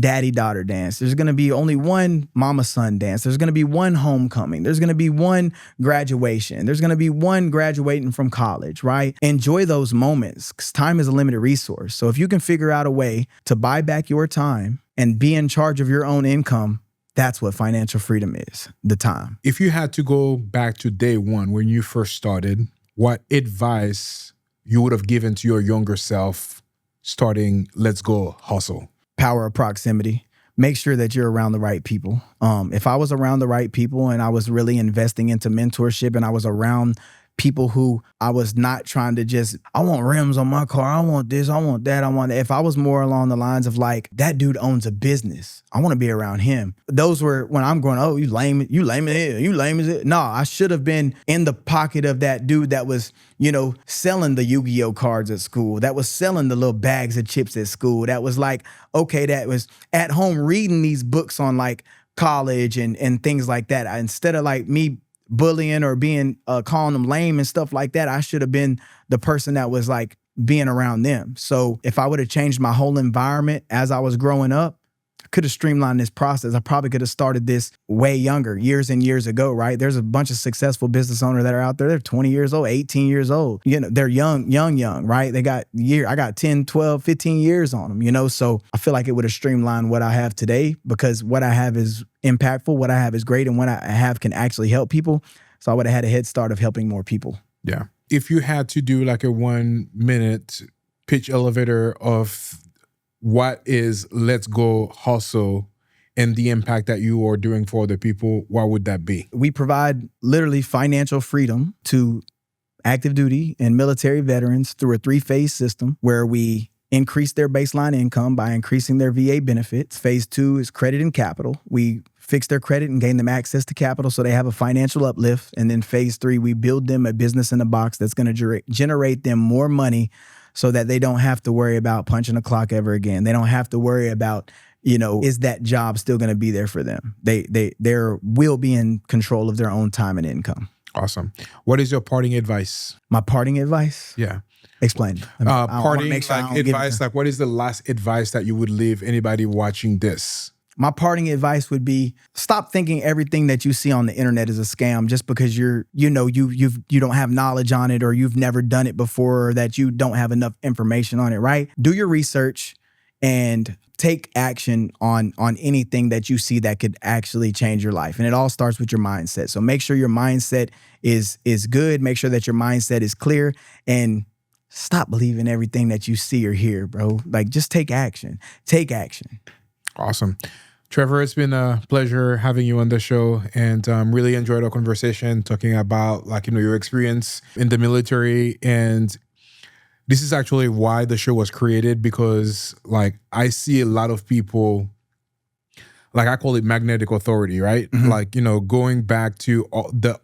daddy-daughter dance. There's going to be only one mama-son dance. There's going to be one homecoming. There's going to be one graduation. There's going to be one graduating from college, right? Enjoy those moments because time is a limited resource. So if you can figure out a way to buy back your time and be in charge of your own income, that's what financial freedom is, the time. If you had to go back to day one when you first started, what advice you would have given to your younger self starting Let's Go Hustle? Power of proximity. Make sure that you're around the right people. If I was around the right people and I was really investing into mentorship and I was around people who I was not trying to just, I want rims on my car. I want this, I want that, I want that. If I was more along the lines of like, that dude owns a business, I want to be around him. Those were when I'm going, oh, you lame as hell. You lame as it. No, I should have been in the pocket of that dude that was, selling the Yu-Gi-Oh cards at school, that was selling the little bags of chips at school, that was like, okay, that was at home reading these books on like college and things like that. Instead of like me bullying or being calling them lame and stuff like that, I should have been the person that was like being around them. So if I would have changed my whole environment as I was growing up, could have streamlined this process. I probably could have started this way younger, years and years ago, right? There's a bunch of successful business owners that are out there. They're 20 years old, 18 years old. You know, they're young, right? I got 10, 12, 15 years on them, you know? So I feel like it would have streamlined what I have today, because what I have is impactful, what I have is great, and what I have can actually help people. So I would have had a head start of helping more people. Yeah. If you had to do like a 1 minute pitch elevator of what is Let's Go Hustle and the impact that you are doing for other people, what would that be? We provide literally financial freedom to active duty and military veterans through a 3-phase system where we increase their baseline income by increasing their VA benefits. Phase 2 is credit and capital. We fix their credit and gain them access to capital so they have a financial uplift. And then phase 3, we build them a business in a box that's going to generate them more money so that they don't have to worry about punching a clock ever again. They don't have to worry about, you know, is that job still going to be there for them? They will be in control of their own time and income. Awesome. What is your parting advice? My parting advice? Yeah. Explain. Parting advice, like what is the last advice that you would leave anybody watching this? My parting advice would be stop thinking everything that you see on the internet is a scam just because you don't have knowledge on it, or you've never done it before, or that you don't have enough information on it, right? Do your research and take action on anything that you see that could actually change your life. And it all starts with your mindset. So make sure your mindset is good. Make sure that your mindset is clear, and stop believing everything that you see or hear, bro. Like, just take action. Take action. Awesome. Trevor, it's been a pleasure having you on the show, and really enjoyed our conversation talking about your experience in the military. And this is actually why the show was created, because I see a lot of people, I call it magnetic authority, right? Mm-hmm. Going back to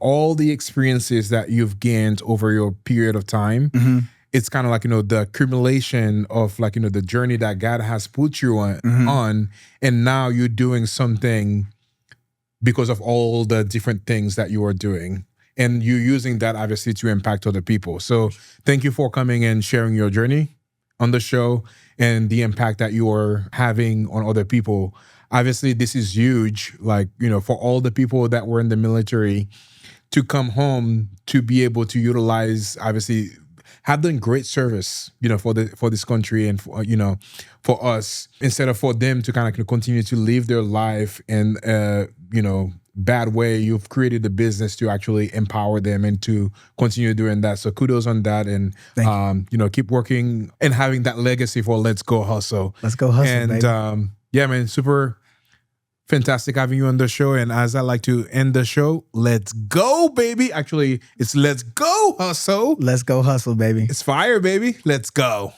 all the experiences that you've gained over your period of time. Mm-hmm. It's kind of the accumulation of the journey that God has put you on, mm-hmm. And now you're doing something because of all the different things that you are doing. And you're using that obviously to impact other people. So thank you for coming and sharing your journey on the show and the impact that you are having on other people. Obviously, this is huge, for all the people that were in the military to come home to be able to utilize, obviously, have done great service, for this country and for us, instead of for them to kind of continue to live their life in bad way. You've created a business to actually empower them and to continue doing that. So kudos on that, and keep working and having that legacy for Let's Go Hustle. Let's go hustle, and baby. Yeah, man, super fantastic having you on the show. And as I like to end the show, let's go, baby. Actually, it's Let's Go Hustle. Let's go hustle, baby. It's fire, baby. Let's go.